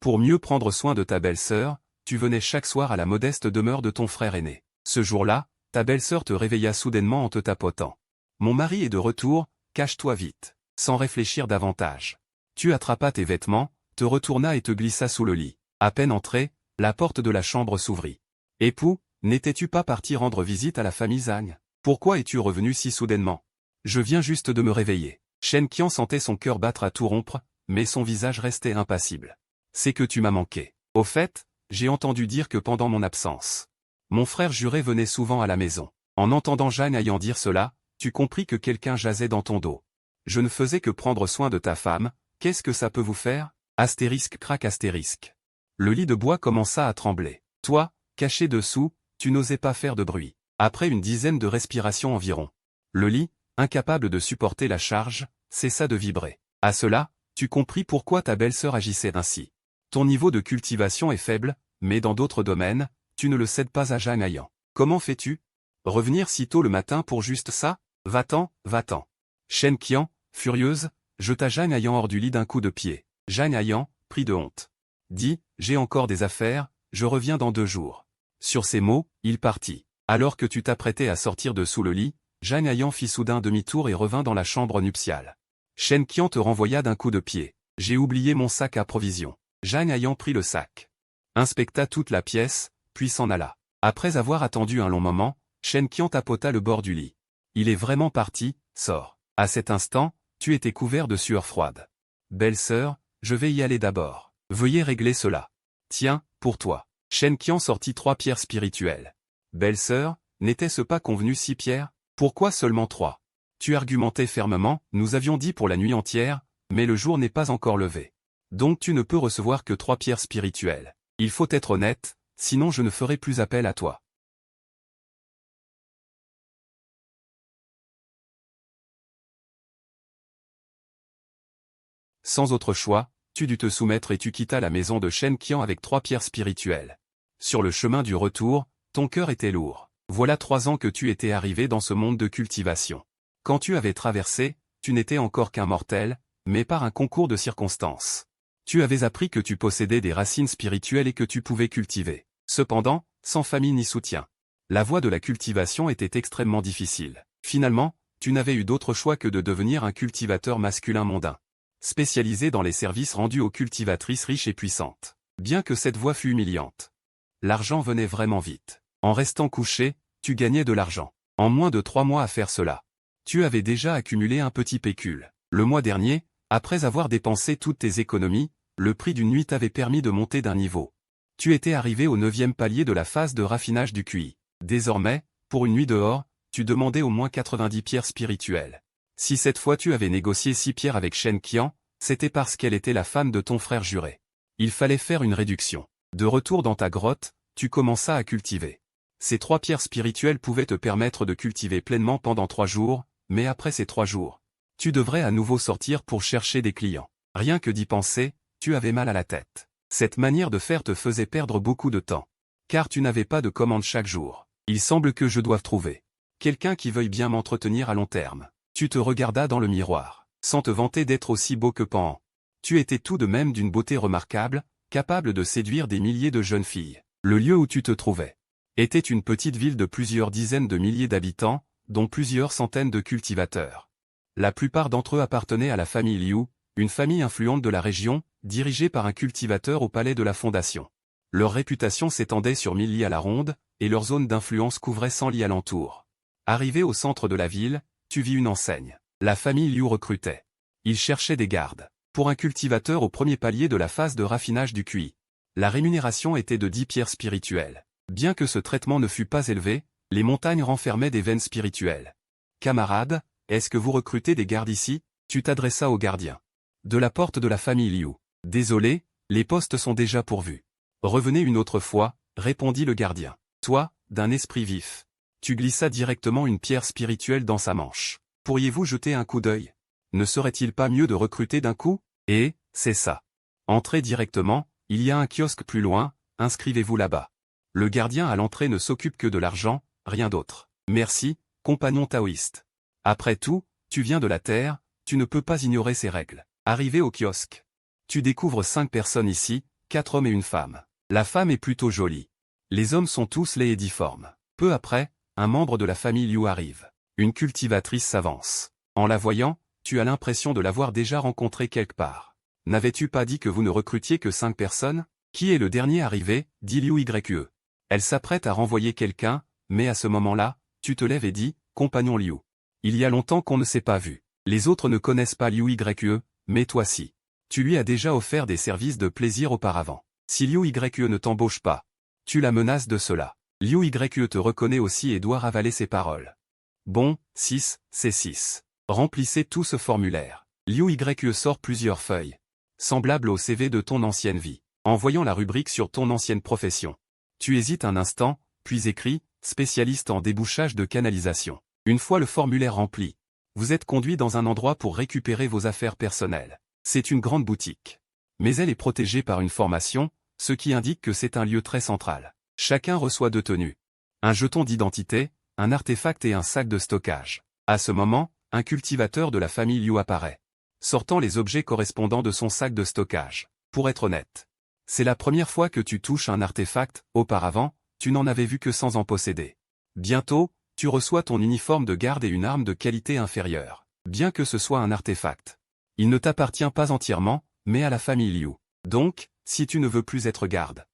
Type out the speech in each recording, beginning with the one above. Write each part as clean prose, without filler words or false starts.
Pour mieux prendre soin de ta belle-sœur, tu venais chaque soir à la modeste demeure de ton frère aîné. Ce jour-là, ta belle-sœur te réveilla soudainement en te tapotant. Mon mari est de retour, cache-toi vite. Sans réfléchir davantage. Tu attrapas tes vêtements, te retourna et te glissa sous le lit. À peine entré, la porte de la chambre s'ouvrit. Époux, n'étais-tu pas parti rendre visite à la famille Zhang? Pourquoi es-tu revenu si soudainement? Je viens juste de me réveiller. Shen Qian sentait son cœur battre à tout rompre, mais son visage restait impassible. C'est que tu m'as manqué. Au fait, j'ai entendu dire que pendant mon absence, mon frère juré venait souvent à la maison. En entendant Zhang ayant dire cela, tu compris que quelqu'un jasait dans ton dos. Je ne faisais que prendre soin de ta femme, qu'est-ce que ça peut vous faire? Astérisque crac astérisque. Le lit de bois commença à trembler. Toi, caché dessous, tu n'osais pas faire de bruit. Après une dizaine de respirations environ, le lit, incapable de supporter la charge, cessa de vibrer. À cela, tu compris pourquoi ta belle-sœur agissait ainsi. Ton niveau de cultivation est faible, mais dans d'autres domaines, tu ne le cèdes pas à Zhang Aiyan. Comment fais-tu? Revenir si tôt le matin pour juste ça? Va-t'en, va-t'en. Shen Qian, furieuse, jeta Zhang Aiyan hors du lit d'un coup de pied. Zhang Aiyan, pris de honte, dit, j'ai encore des affaires, je reviens dans 2 jours. Sur ces mots, il partit. Alors que tu t'apprêtais à sortir de sous le lit, Zhang Aiyan fit soudain demi-tour et revint dans la chambre nuptiale. Shen Qian te renvoya d'un coup de pied. J'ai oublié mon sac à provisions. Zhang Aiyan prit le sac, inspecta toute la pièce, puis s'en alla. Après avoir attendu un long moment, Shen Qian tapota le bord du lit. Il est vraiment parti, sors. À cet instant, tu étais couvert de sueur froide. Belle-sœur, je vais y aller d'abord. Veuillez régler cela. Tiens, pour toi. Shen Qian sortit 3 pierres spirituelles. Belle-sœur, n'était-ce pas convenu 6 pierres? Pourquoi seulement 3? Tu argumentais fermement, nous avions dit pour la nuit entière, mais le jour n'est pas encore levé. Donc tu ne peux recevoir que 3 pierres spirituelles. Il faut être honnête, sinon je ne ferai plus appel à toi. Sans autre choix, tu dus te soumettre et tu quittas la maison de Shen Qian avec 3 pierres spirituelles. Sur le chemin du retour, ton cœur était lourd. Voilà 3 ans que tu étais arrivé dans ce monde de cultivation. Quand tu avais traversé, tu n'étais encore qu'un mortel, mais par un concours de circonstances. Tu avais appris que tu possédais des racines spirituelles et que tu pouvais cultiver. Cependant, sans famille ni soutien. La voie de la cultivation était extrêmement difficile. Finalement, tu n'avais eu d'autre choix que de devenir un cultivateur masculin mondain, spécialisé dans les services rendus aux cultivatrices riches et puissantes. Bien que cette voie fût humiliante, l'argent venait vraiment vite. En restant couché, tu gagnais de l'argent. En moins de 3 mois à faire cela, tu avais déjà accumulé un petit pécule. Le mois dernier, après avoir dépensé toutes tes économies, le prix d'une nuit t'avait permis de monter d'un niveau. Tu étais arrivé au 9e palier de la phase de raffinage du QI. Désormais, pour une nuit dehors, tu demandais au moins 90 pierres spirituelles. Si cette fois tu avais négocié 6 pierres avec Shen Qian, c'était parce qu'elle était la femme de ton frère juré. Il fallait faire une réduction. De retour dans ta grotte, tu commenças à cultiver. Ces 3 pierres spirituelles pouvaient te permettre de cultiver pleinement pendant 3 jours, mais après ces 3 jours, tu devrais à nouveau sortir pour chercher des clients. Rien que d'y penser, tu avais mal à la tête. Cette manière de faire te faisait perdre beaucoup de temps. Car tu n'avais pas de commande chaque jour. Il semble que je doive trouver quelqu'un qui veuille bien m'entretenir à long terme. Tu te regardas dans le miroir, sans te vanter d'être aussi beau que Pan. Tu étais tout de même d'une beauté remarquable, capable de séduire des milliers de jeunes filles. Le lieu où tu te trouvais était une petite ville de plusieurs dizaines de milliers d'habitants, dont plusieurs centaines de cultivateurs. La plupart d'entre eux appartenaient à la famille Liu, une famille influente de la région, dirigée par un cultivateur au palais de la Fondation. Leur réputation s'étendait sur 1000 li à la ronde, et leur zone d'influence couvrait 100 li alentour. Arrivé au centre de la ville, tu vis une enseigne. La famille Liu recrutait. Ils cherchaient des gardes. Pour un cultivateur au premier palier de la phase de raffinage du QI. La rémunération était de 10 pierres spirituelles. Bien que ce traitement ne fût pas élevé, les montagnes renfermaient des veines spirituelles. Camarade, est-ce que vous recrutez des gardes ici? Tu t'adressas au gardien de la porte de la famille Liu. Désolé, les postes sont déjà pourvus. Revenez une autre fois, répondit le gardien. Toi, d'un esprit vif. Tu glissas directement une pierre spirituelle dans sa manche. Pourriez-vous jeter un coup d'œil? Ne serait-il pas mieux de recruter d'un coup? Et, c'est ça. Entrez directement, il y a un kiosque plus loin, inscrivez-vous là-bas. Le gardien à l'entrée ne s'occupe que de l'argent, rien d'autre. Merci, compagnon taoïste. Après tout, tu viens de la terre, tu ne peux pas ignorer ces règles. Arrivé au kiosque. Tu découvres 5 personnes ici, 4 hommes et une femme. La femme est plutôt jolie. Les hommes sont tous laids et difformes. Peu après, un membre de la famille Liu arrive. Une cultivatrice s'avance. En la voyant, tu as l'impression de l'avoir déjà rencontrée quelque part. N'avais-tu pas dit que vous ne recrutiez que 5 personnes? Qui est le dernier arrivé? Dit Liu Yue. Elle s'apprête à renvoyer quelqu'un, mais à ce moment-là, tu te lèves et dis, compagnon Liu. Il y a longtemps qu'on ne s'est pas vu. Les autres ne connaissent pas Liu Yue, mais toi si. Tu lui as déjà offert des services de plaisir auparavant. Si Liu Yue ne t'embauche pas, tu la menaces de cela. Liu Yue te reconnaît aussi et doit ravaler ses paroles. Bon, 6, c'est 6. Remplissez tout ce formulaire. Liu Yue sort plusieurs feuilles, semblables au CV de ton ancienne vie. En voyant la rubrique sur ton ancienne profession, tu hésites un instant, puis écris, spécialiste en débouchage de canalisation. Une fois le formulaire rempli, vous êtes conduit dans un endroit pour récupérer vos affaires personnelles. C'est une grande boutique. Mais elle est protégée par une formation, ce qui indique que c'est un lieu très central. Chacun reçoit 2 tenues. Un jeton d'identité, un artefact et un sac de stockage. À ce moment, un cultivateur de la famille Liu apparaît, sortant les objets correspondant de son sac de stockage. Pour être honnête, c'est la première fois que tu touches un artefact, auparavant, tu n'en avais vu que sans en posséder. Bientôt, tu reçois ton uniforme de garde et une arme de qualité inférieure. Bien que ce soit un artefact, il ne t'appartient pas entièrement, mais à la famille Liu. Donc, si tu ne veux plus être garde,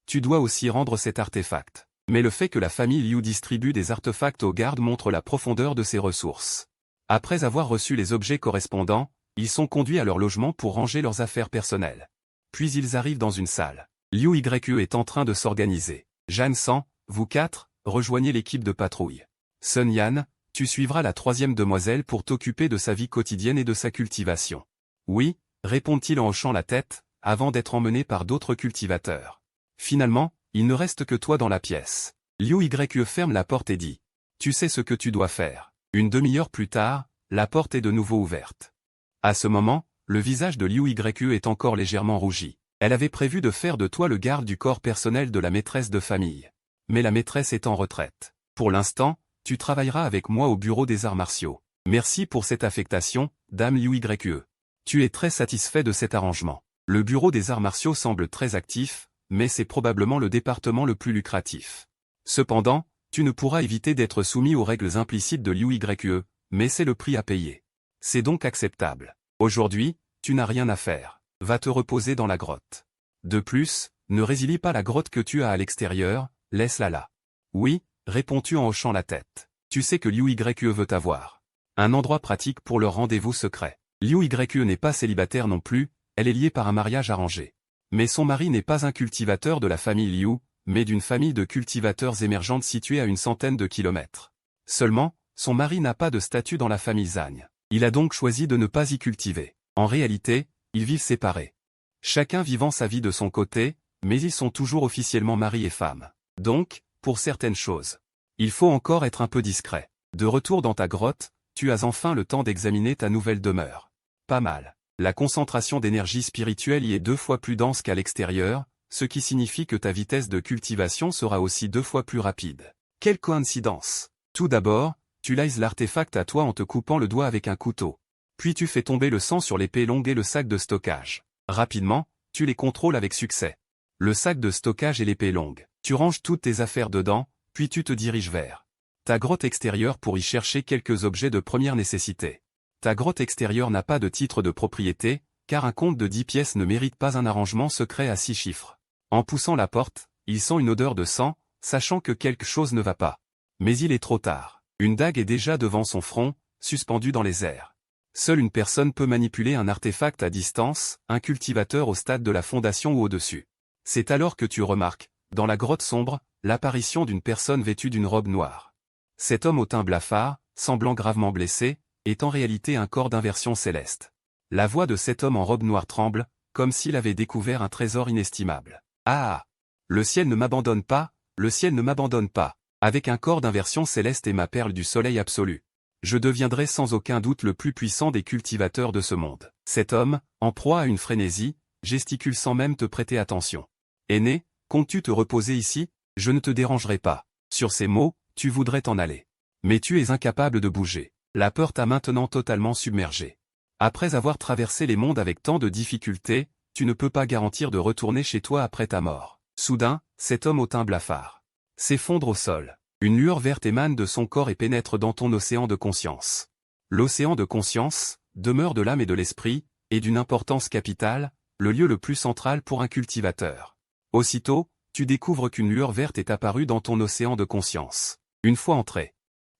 tu dois aussi rendre cet artefact. Mais le fait que la famille Liu distribue des artefacts aux gardes montre la profondeur de ses ressources. Après avoir reçu les objets correspondants, ils sont conduits à leur logement pour ranger leurs affaires personnelles. Puis ils arrivent dans une salle. Liu Yue est en train de s'organiser. Jeanne San, vous 4, rejoignez l'équipe de patrouille. Sun Yan, tu suivras la 3e demoiselle pour t'occuper de sa vie quotidienne et de sa cultivation. Oui, répond-il en hochant la tête, avant d'être emmené par d'autres cultivateurs. Finalement, il ne reste que toi dans la pièce. Liu Yue ferme la porte et dit, tu sais ce que tu dois faire. Une demi-heure plus tard, la porte est de nouveau ouverte. À ce moment, le visage de Liu Yue est encore légèrement rougi. Elle avait prévu de faire de toi le garde du corps personnel de la maîtresse de famille. Mais la maîtresse est en retraite. Pour l'instant, tu travailleras avec moi au bureau des arts martiaux. Merci pour cette affectation, dame Liu Yue. Tu es très satisfait de cet arrangement. Le bureau des arts martiaux semble très actif, mais c'est probablement le département le plus lucratif. Cependant, tu ne pourras éviter d'être soumis aux règles implicites de Liu Yue, mais c'est le prix à payer. C'est donc acceptable. Aujourd'hui, tu n'as rien à faire. Va te reposer dans la grotte. De plus, ne résilie pas la grotte que tu as à l'extérieur, laisse-la là. Oui, réponds-tu en hochant la tête. Tu sais que Liu Yue veut t'avoir. Un endroit pratique pour leur rendez-vous secret. Liu Yue n'est pas célibataire non plus, elle est liée par un mariage arrangé. Mais son mari n'est pas un cultivateur de la famille Liu, mais d'une famille de cultivateurs émergentes située à une centaine de kilomètres. Seulement, son mari n'a pas de statut dans la famille Zhang. Il a donc choisi de ne pas y cultiver. En réalité, ils vivent séparés. Chacun vivant sa vie de son côté, mais ils sont toujours officiellement mari et femme. Donc, pour certaines choses, il faut encore être un peu discret. De retour dans ta grotte, tu as enfin le temps d'examiner ta nouvelle demeure. Pas mal. La concentration d'énergie spirituelle y est 2 fois plus dense qu'à l'extérieur, ce qui signifie que ta vitesse de cultivation sera aussi 2 fois plus rapide. Quelle coïncidence! Tout d'abord, tu lises l'artefact à toi en te coupant le doigt avec un couteau. Puis tu fais tomber le sang sur l'épée longue et le sac de stockage. Rapidement, tu les contrôles avec succès. Le sac de stockage et l'épée longue. Tu ranges toutes tes affaires dedans, puis tu te diriges vers ta grotte extérieure pour y chercher quelques objets de première nécessité. Ta grotte extérieure n'a pas de titre de propriété, car un compte de 10 pièces ne mérite pas un arrangement secret à 6 chiffres. En poussant la porte, il sent une odeur de sang, sachant que quelque chose ne va pas. Mais il est trop tard. Une dague est déjà devant son front, suspendue dans les airs. Seule une personne peut manipuler un artefact à distance, un cultivateur au stade de la fondation ou au-dessus. C'est alors que tu remarques, dans la grotte sombre, l'apparition d'une personne vêtue d'une robe noire. Cet homme au teint blafard, semblant gravement blessé, est en réalité un corps d'inversion céleste. La voix de cet homme en robe noire tremble, comme s'il avait découvert un trésor inestimable. Ah! Le ciel ne m'abandonne pas, le ciel ne m'abandonne pas. Avec un corps d'inversion céleste et ma perle du soleil absolu, je deviendrai sans aucun doute le plus puissant des cultivateurs de ce monde. Cet homme, en proie à une frénésie, gesticule sans même te prêter attention. Aîné, comptes-tu te reposer ici? Je ne te dérangerai pas. Sur ces mots, tu voudrais t'en aller. Mais tu es incapable de bouger. La peur t'a maintenant totalement submergé. Après avoir traversé les mondes avec tant de difficultés, tu ne peux pas garantir de retourner chez toi après ta mort. Soudain, cet homme au teint blafard s'effondre au sol. Une lueur verte émane de son corps et pénètre dans ton océan de conscience. L'océan de conscience, demeure de l'âme et de l'esprit, est d'une importance capitale, le lieu le plus central pour un cultivateur. Aussitôt, tu découvres qu'une lueur verte est apparue dans ton océan de conscience. Une fois entré,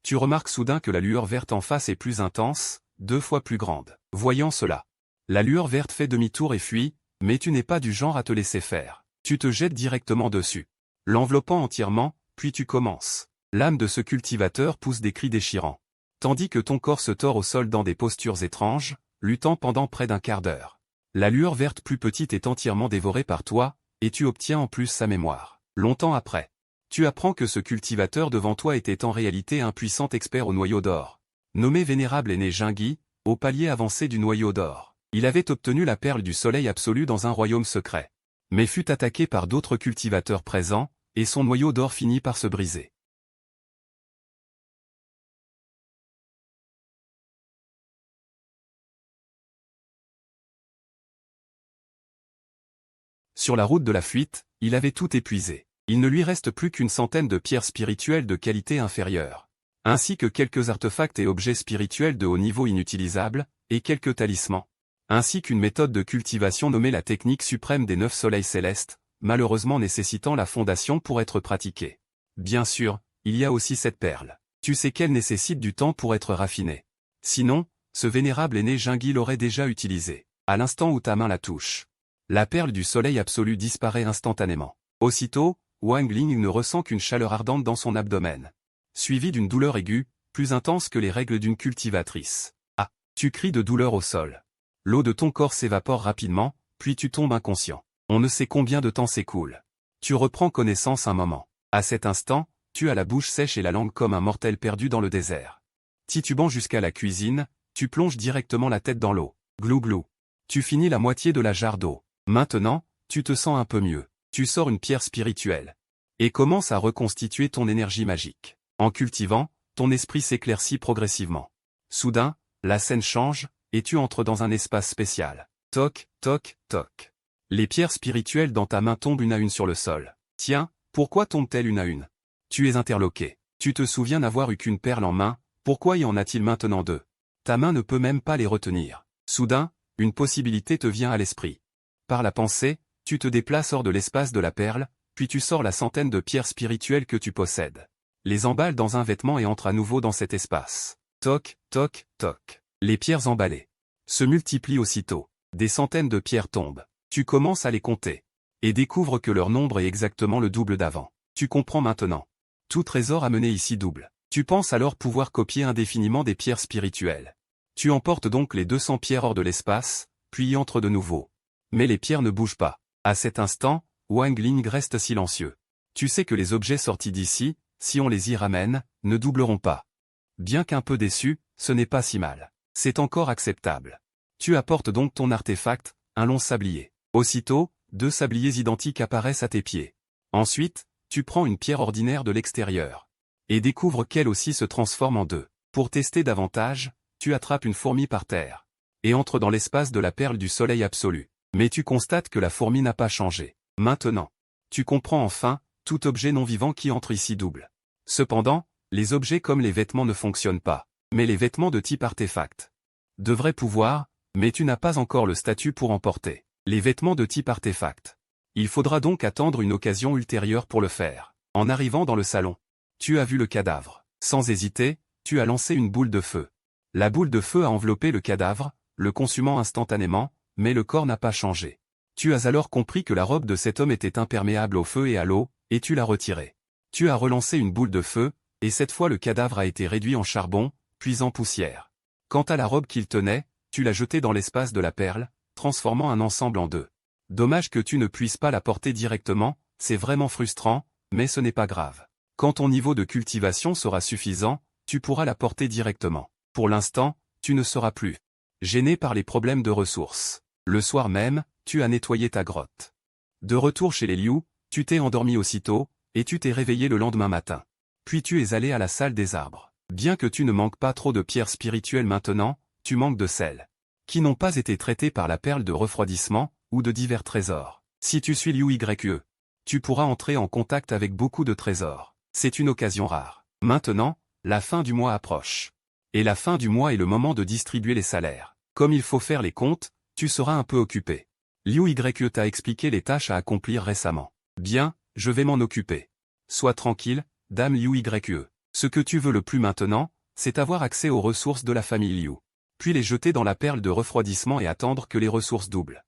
tu remarques soudain que la lueur verte en face est plus intense, 2 fois plus grande. Voyant cela, la lueur verte fait demi-tour et fuit, mais tu n'es pas du genre à te laisser faire. Tu te jettes directement dessus, l'enveloppant entièrement, puis tu commences. L'âme de ce cultivateur pousse des cris déchirants, tandis que ton corps se tord au sol dans des postures étranges, luttant pendant près d'un quart d'heure. La lueur verte plus petite est entièrement dévorée par toi, et tu obtiens en plus sa mémoire. Longtemps après, tu apprends que ce cultivateur devant toi était en réalité un puissant expert au noyau d'or. Nommé Vénérable Aîné Jingui, au palier avancé du noyau d'or. Il avait obtenu la perle du soleil absolu dans un royaume secret, mais fut attaqué par d'autres cultivateurs présents, et son noyau d'or finit par se briser. Sur la route de la fuite, il avait tout épuisé. Il ne lui reste plus qu'une centaine de pierres spirituelles de qualité inférieure, ainsi que quelques artefacts et objets spirituels de haut niveau inutilisables, et quelques talismans, ainsi qu'une méthode de cultivation nommée la technique suprême des 9 soleils célestes, malheureusement nécessitant la fondation pour être pratiquée. Bien sûr, il y a aussi cette perle. Tu sais qu'elle nécessite du temps pour être raffinée. Sinon, ce vénérable aîné Jingui l'aurait déjà utilisée, à l'instant où ta main la touche. La perle du soleil absolu disparaît instantanément. Aussitôt, Wang Ling ne ressent qu'une chaleur ardente dans son abdomen, suivie d'une douleur aiguë, plus intense que les règles d'une cultivatrice. Ah, tu cries de douleur au sol. L'eau de ton corps s'évapore rapidement, puis tu tombes inconscient. On ne sait combien de temps s'écoule. Tu reprends connaissance un moment. À cet instant, tu as la bouche sèche et la langue comme un mortel perdu dans le désert. Titubant jusqu'à la cuisine, tu plonges directement la tête dans l'eau. Glou glou. Tu finis la moitié de la jarre d'eau. Maintenant, tu te sens un peu mieux. Tu sors une pierre spirituelle et commences à reconstituer ton énergie magique. En cultivant, ton esprit s'éclaircit progressivement. Soudain, la scène change, et tu entres dans un espace spécial. Toc, toc, toc. Les pierres spirituelles dans ta main tombent une à une sur le sol. Tiens, pourquoi tombent-elles une à une? Tu es interloqué. Tu te souviens n'avoir eu qu'une perle en main, pourquoi y en a-t-il maintenant 2? Ta main ne peut même pas les retenir. Soudain, une possibilité te vient à l'esprit. Par la pensée, tu te déplaces hors de l'espace de la perle, puis tu sors la centaine de pierres spirituelles que tu possèdes. Les emballes dans un vêtement et entrent à nouveau dans cet espace. Toc, toc, toc. Les pierres emballées se multiplient aussitôt. Des centaines de pierres tombent. Tu commences à les compter, et découvres que leur nombre est exactement le double d'avant. Tu comprends maintenant. Tout trésor amené ici double. Tu penses alors pouvoir copier indéfiniment des pierres spirituelles. Tu emportes donc les 200 pierres hors de l'espace, puis y entres de nouveau. Mais les pierres ne bougent pas. À cet instant, Wang Ling reste silencieux. Tu sais que les objets sortis d'ici, si on les y ramène, ne doubleront pas. Bien qu'un peu déçu, ce n'est pas si mal. C'est encore acceptable. Tu apportes donc ton artefact, un long sablier. Aussitôt, 2 sabliers identiques apparaissent à tes pieds. Ensuite, tu prends une pierre ordinaire de l'extérieur, et découvres qu'elle aussi se transforme en 2. Pour tester davantage, tu attrapes une fourmi par terre, et entres dans l'espace de la perle du soleil absolu. Mais tu constates que la fourmi n'a pas changé. Maintenant, tu comprends enfin, tout objet non vivant qui entre ici double. Cependant, les objets comme les vêtements ne fonctionnent pas, mais les vêtements de type artefact devraient pouvoir, mais tu n'as pas encore le statut pour emporter les vêtements de type artefact. Il faudra donc attendre une occasion ultérieure pour le faire. En arrivant dans le salon, tu as vu le cadavre. Sans hésiter, tu as lancé une boule de feu. La boule de feu a enveloppé le cadavre, le consumant instantanément, mais le corps n'a pas changé. Tu as alors compris que la robe de cet homme était imperméable au feu et à l'eau, et tu l'as retirée. Tu as relancé une boule de feu, et cette fois le cadavre a été réduit en charbon, puis en poussière. Quant à la robe qu'il tenait, tu l'as jetée dans l'espace de la perle, transformant un ensemble en 2. Dommage que tu ne puisses pas la porter directement, c'est vraiment frustrant, mais ce n'est pas grave. Quand ton niveau de cultivation sera suffisant, tu pourras la porter directement. Pour l'instant, tu ne seras plus gêné par les problèmes de ressources. Le soir même, tu as nettoyé ta grotte. De retour chez les Liu, tu t'es endormi aussitôt, et tu t'es réveillé le lendemain matin. Puis tu es allé à la salle des arbres. Bien que tu ne manques pas trop de pierres spirituelles maintenant, tu manques de celles qui n'ont pas été traitées par la perle de refroidissement, ou de divers trésors. Si tu suis Liu Yue, tu pourras entrer en contact avec beaucoup de trésors. C'est une occasion rare. Maintenant, la fin du mois approche. Et la fin du mois est le moment de distribuer les salaires. Comme il faut faire les comptes, tu seras un peu occupé. Liu Yue t'a expliqué les tâches à accomplir récemment. Bien, je vais m'en occuper. Sois tranquille, dame Liu Yue. Ce que tu veux le plus maintenant, c'est avoir accès aux ressources de la famille Liu. Puis les jeter dans la perle de refroidissement et attendre que les ressources doublent.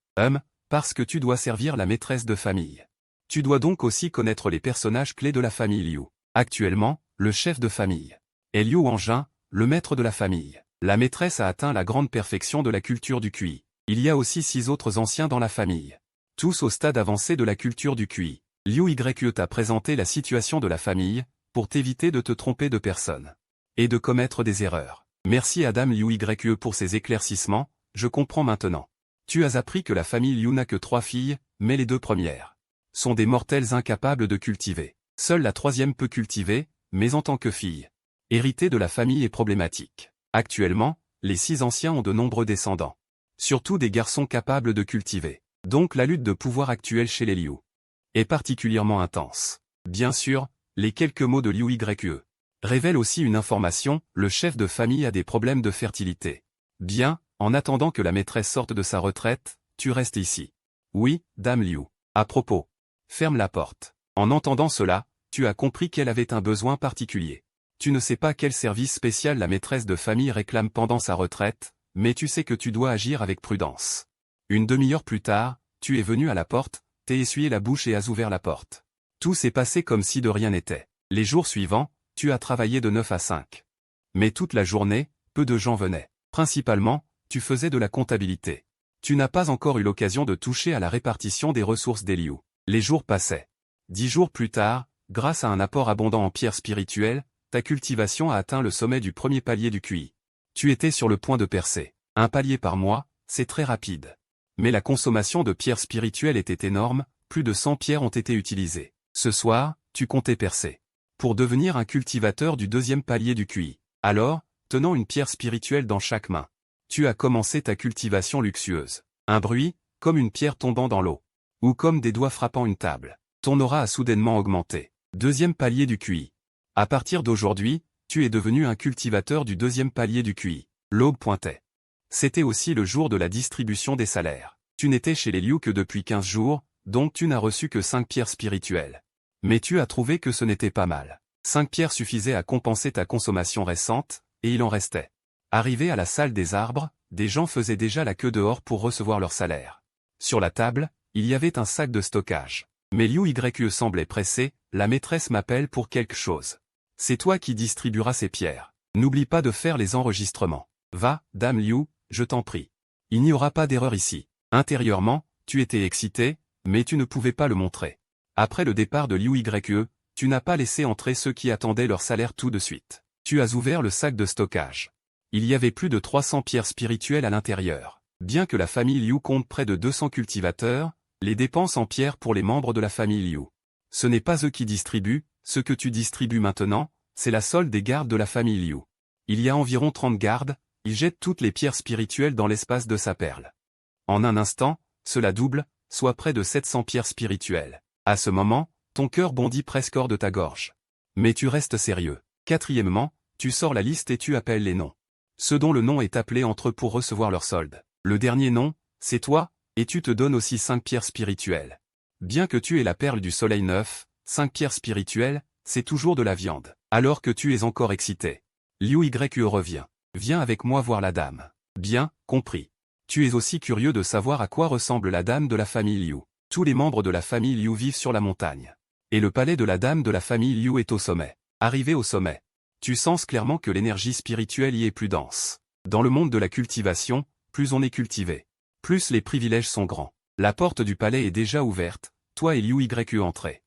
Parce que tu dois servir la maîtresse de famille. Tu dois donc aussi connaître les personnages clés de la famille Liu. Actuellement, le chef de famille est Liu Wanjun, le maître de la famille. La maîtresse a atteint la grande perfection de la culture du QI. Il y a aussi 6 autres anciens dans la famille. Tous au stade avancé de la culture du QI. Liu Yue t'a présenté la situation de la famille, pour t'éviter de te tromper de personne. Et de commettre des erreurs. Merci à dame Liu Yue pour ces éclaircissements, je comprends maintenant. Tu as appris que la famille Liu n'a que 3 filles, mais les 2 premières sont des mortels incapables de cultiver. Seule la 3e peut cultiver, mais en tant que fille héritée de la famille est problématique. Actuellement, les 6 anciens ont de nombreux descendants. Surtout des garçons capables de cultiver. Donc la lutte de pouvoir actuelle chez les Liu est particulièrement intense. Bien sûr, les quelques mots de Liu Yue révèlent aussi une information, le chef de famille a des problèmes de fertilité. Bien, en attendant que la maîtresse sorte de sa retraite, tu restes ici. Oui, dame Liu. À propos. Ferme la porte. En entendant cela, tu as compris qu'elle avait un besoin particulier. Tu ne sais pas quel service spécial la maîtresse de famille réclame pendant sa retraite, mais tu sais que tu dois agir avec prudence. Une demi-heure plus tard, tu es venu à la porte, t'es essuyé la bouche et as ouvert la porte. Tout s'est passé comme si de rien n'était. Les jours suivants, tu as travaillé de 9 à 5. Mais toute la journée, peu de gens venaient. Principalement, tu faisais de la comptabilité. Tu n'as pas encore eu l'occasion de toucher à la répartition des ressources des Liu. Les jours passaient. 10 jours plus tard, grâce à un apport abondant en pierres spirituelles, ta cultivation a atteint le sommet du premier palier du QI. Tu étais sur le point de percer. Un palier par mois, c'est très rapide. Mais la consommation de pierres spirituelles était énorme, plus de 100 pierres ont été utilisées. Ce soir, tu comptais percer. Pour devenir un cultivateur du 2e palier du QI. Alors, tenant une pierre spirituelle dans chaque main, tu as commencé ta cultivation luxueuse. Un bruit, comme une pierre tombant dans l'eau. Ou comme des doigts frappant une table. Ton aura a soudainement augmenté. 2e palier du QI. À partir d'aujourd'hui, tu es devenu un cultivateur du 2e palier du QI. L'aube pointait. C'était aussi le jour de la distribution des salaires. Tu n'étais chez les Liu que depuis 15 jours, donc tu n'as reçu que 5 pierres spirituelles. Mais tu as trouvé que ce n'était pas mal. 5 pierres suffisaient à compenser ta consommation récente, et il en restait. Arrivé à la salle des arbres, des gens faisaient déjà la queue dehors pour recevoir leur salaire. Sur la table, il y avait un sac de stockage. Mais Liu Yue semblait pressé, la maîtresse m'appelle pour quelque chose. C'est toi qui distribueras ces pierres. N'oublie pas de faire les enregistrements. Va, dame Liu, je t'en prie. Il n'y aura pas d'erreur ici. Intérieurement, tu étais excité, mais tu ne pouvais pas le montrer. Après le départ de Liu Yue, tu n'as pas laissé entrer ceux qui attendaient leur salaire tout de suite. Tu as ouvert le sac de stockage. Il y avait plus de 300 pierres spirituelles à l'intérieur. Bien que la famille Liu compte près de 200 cultivateurs, les dépenses en pierres pour les membres de la famille Liu. Ce n'est pas eux qui distribuent, ce que tu distribues maintenant, c'est la solde des gardes de la famille Liu. Il y a environ 30 gardes, ils jettent toutes les pierres spirituelles dans l'espace de sa perle. En un instant, cela double, soit près de 700 pierres spirituelles. À ce moment, ton cœur bondit presque hors de ta gorge. Mais tu restes sérieux. 4e, tu sors la liste et tu appelles les noms. Ceux dont le nom est appelé entre eux pour recevoir leur solde. Le dernier nom, c'est toi, et tu te donnes aussi 5 pierres spirituelles. Bien que tu aies la perle du soleil 9, 5 pierres spirituelles, c'est toujours de la viande. Alors que tu es encore excité. Liu Yue revient. Viens avec moi voir la dame. Bien, compris. Tu es aussi curieux de savoir à quoi ressemble la dame de la famille Liu. Tous les membres de la famille Liu vivent sur la montagne. Et le palais de la dame de la famille Liu est au sommet. Arrivé au sommet, tu sens clairement que l'énergie spirituelle y est plus dense. Dans le monde de la cultivation, plus on est cultivé, plus les privilèges sont grands. La porte du palais est déjà ouverte, toi et Liu Yue entrez.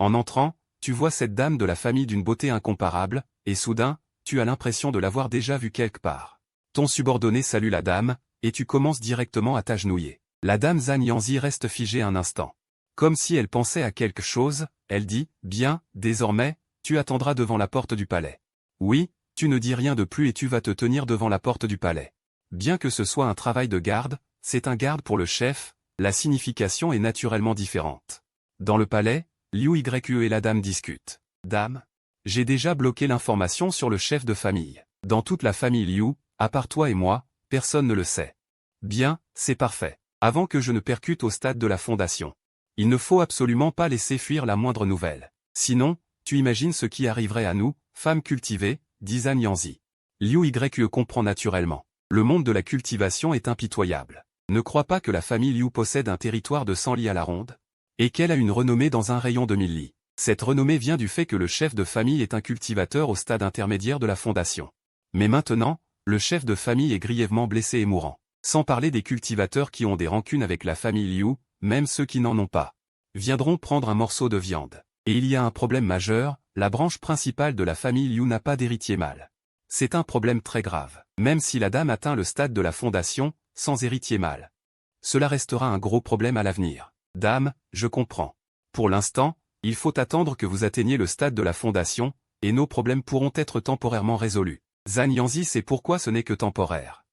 En entrant, tu vois cette dame de la famille d'une beauté incomparable, et soudain, tu as l'impression de l'avoir déjà vue quelque part. Ton subordonné salue la dame, et tu commences directement à t'agenouiller. La dame Zhan Yanzi reste figée un instant. Comme si elle pensait à quelque chose, elle dit, « Bien, désormais, tu attendras devant la porte du palais. » Oui, tu ne dis rien de plus et tu vas te tenir devant la porte du palais. Bien que ce soit un travail de garde, c'est un garde pour le chef, la signification est naturellement différente. Dans le palais, Liu Yue et la dame discutent. Dame, j'ai déjà bloqué l'information sur le chef de famille. Dans toute la famille Liu, à part toi et moi, personne ne le sait. Bien, c'est parfait. Avant que je ne percute au stade de la fondation. Il ne faut absolument pas laisser fuir la moindre nouvelle. Sinon, tu imagines ce qui arriverait à nous, femmes cultivées, dit Zhan Yanzi. Liu Yue comprend naturellement. Le monde de la cultivation est impitoyable. Ne crois pas que la famille Liu possède un territoire de 100 li à la ronde, et qu'elle a une renommée dans un rayon de 1000 li. Cette renommée vient du fait que le chef de famille est un cultivateur au stade intermédiaire de la fondation. Mais maintenant, le chef de famille est grièvement blessé et mourant. Sans parler des cultivateurs qui ont des rancunes avec la famille Liu, même ceux qui n'en ont pas, viendront prendre un morceau de viande. Et il y a un problème majeur, la branche principale de la famille Liu n'a pas d'héritier mâle. C'est un problème très grave. Même si la dame atteint le stade de la fondation, sans héritier mâle, cela restera un gros problème à l'avenir. Dame, je comprends. Pour l'instant, il faut attendre que vous atteigniez le stade de la fondation, et nos problèmes pourront être temporairement résolus. Zhan Yanzi sait pourquoi ce n'est que temporaire.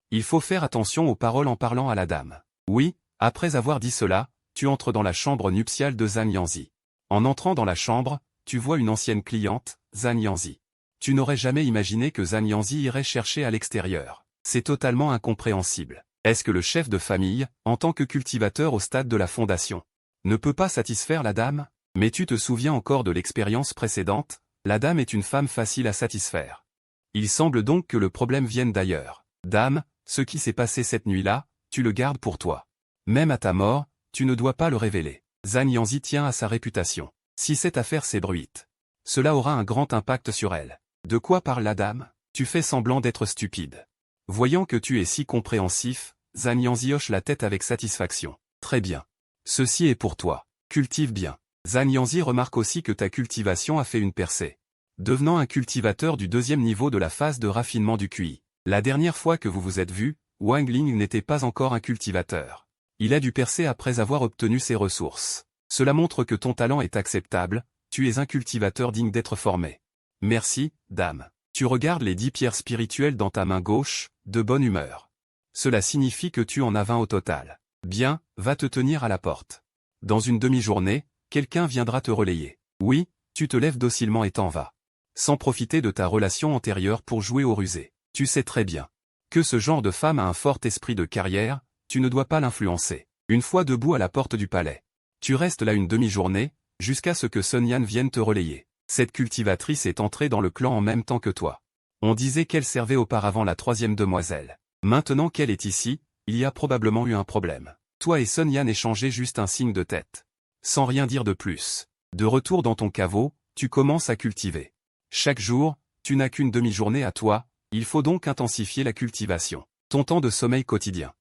Il faut faire attention aux paroles en parlant à la dame. Oui, après avoir dit cela, tu entres dans la chambre nuptiale de Zhan Yanzi. En entrant dans la chambre, tu vois une ancienne cliente, Zhan Yanzi. Tu n'aurais jamais imaginé que Zhan Yanzi irait chercher à l'extérieur. C'est totalement incompréhensible. Est-ce que le chef de famille, en tant que cultivateur au stade de la fondation, ne peut pas satisfaire la dame? Mais tu te souviens encore de l'expérience précédente, la dame est une femme facile à satisfaire. Il semble donc que le problème vienne d'ailleurs. Dame, ce qui s'est passé cette nuit-là, tu le gardes pour toi. Même à ta mort, tu ne dois pas le révéler. Zhan Yanzi tient à sa réputation. Si cette affaire s'ébruite, cela aura un grand impact sur elle. De quoi parle la dame? Tu fais semblant d'être stupide. Voyant que tu es si compréhensif, Zhan Yanzi hoche la tête avec satisfaction. Très bien. Ceci est pour toi. Cultive bien. Zhan Yanzi remarque aussi que ta cultivation a fait une percée, devenant un cultivateur du 2e niveau de la phase de raffinement du QI. La dernière fois que vous vous êtes vus, Wang Ling n'était pas encore un cultivateur. Il a dû percer après avoir obtenu ses ressources. Cela montre que ton talent est acceptable, tu es un cultivateur digne d'être formé. Merci, dame. Tu regardes les 10 pierres spirituelles dans ta main gauche, de bonne humeur. Cela signifie que tu en as 20 au total. Bien, va te tenir à la porte. Dans une demi-journée, quelqu'un viendra te relayer. Oui, tu te lèves docilement et t'en vas. Sans profiter de ta relation antérieure pour jouer au rusé. Tu sais très bien que ce genre de femme a un fort esprit de carrière, tu ne dois pas l'influencer. Une fois debout à la porte du palais, tu restes là une demi-journée, jusqu'à ce que Sun Yan vienne te relayer. Cette cultivatrice est entrée dans le clan en même temps que toi. On disait qu'elle servait auparavant la 3e demoiselle. Maintenant qu'elle est ici, il y a probablement eu un problème. Toi et Sun Yan échangez juste un signe de tête. Sans rien dire de plus. De retour dans ton caveau, tu commences à cultiver. Chaque jour, tu n'as qu'une demi-journée à toi, il faut donc intensifier la cultivation. Ton temps de sommeil quotidien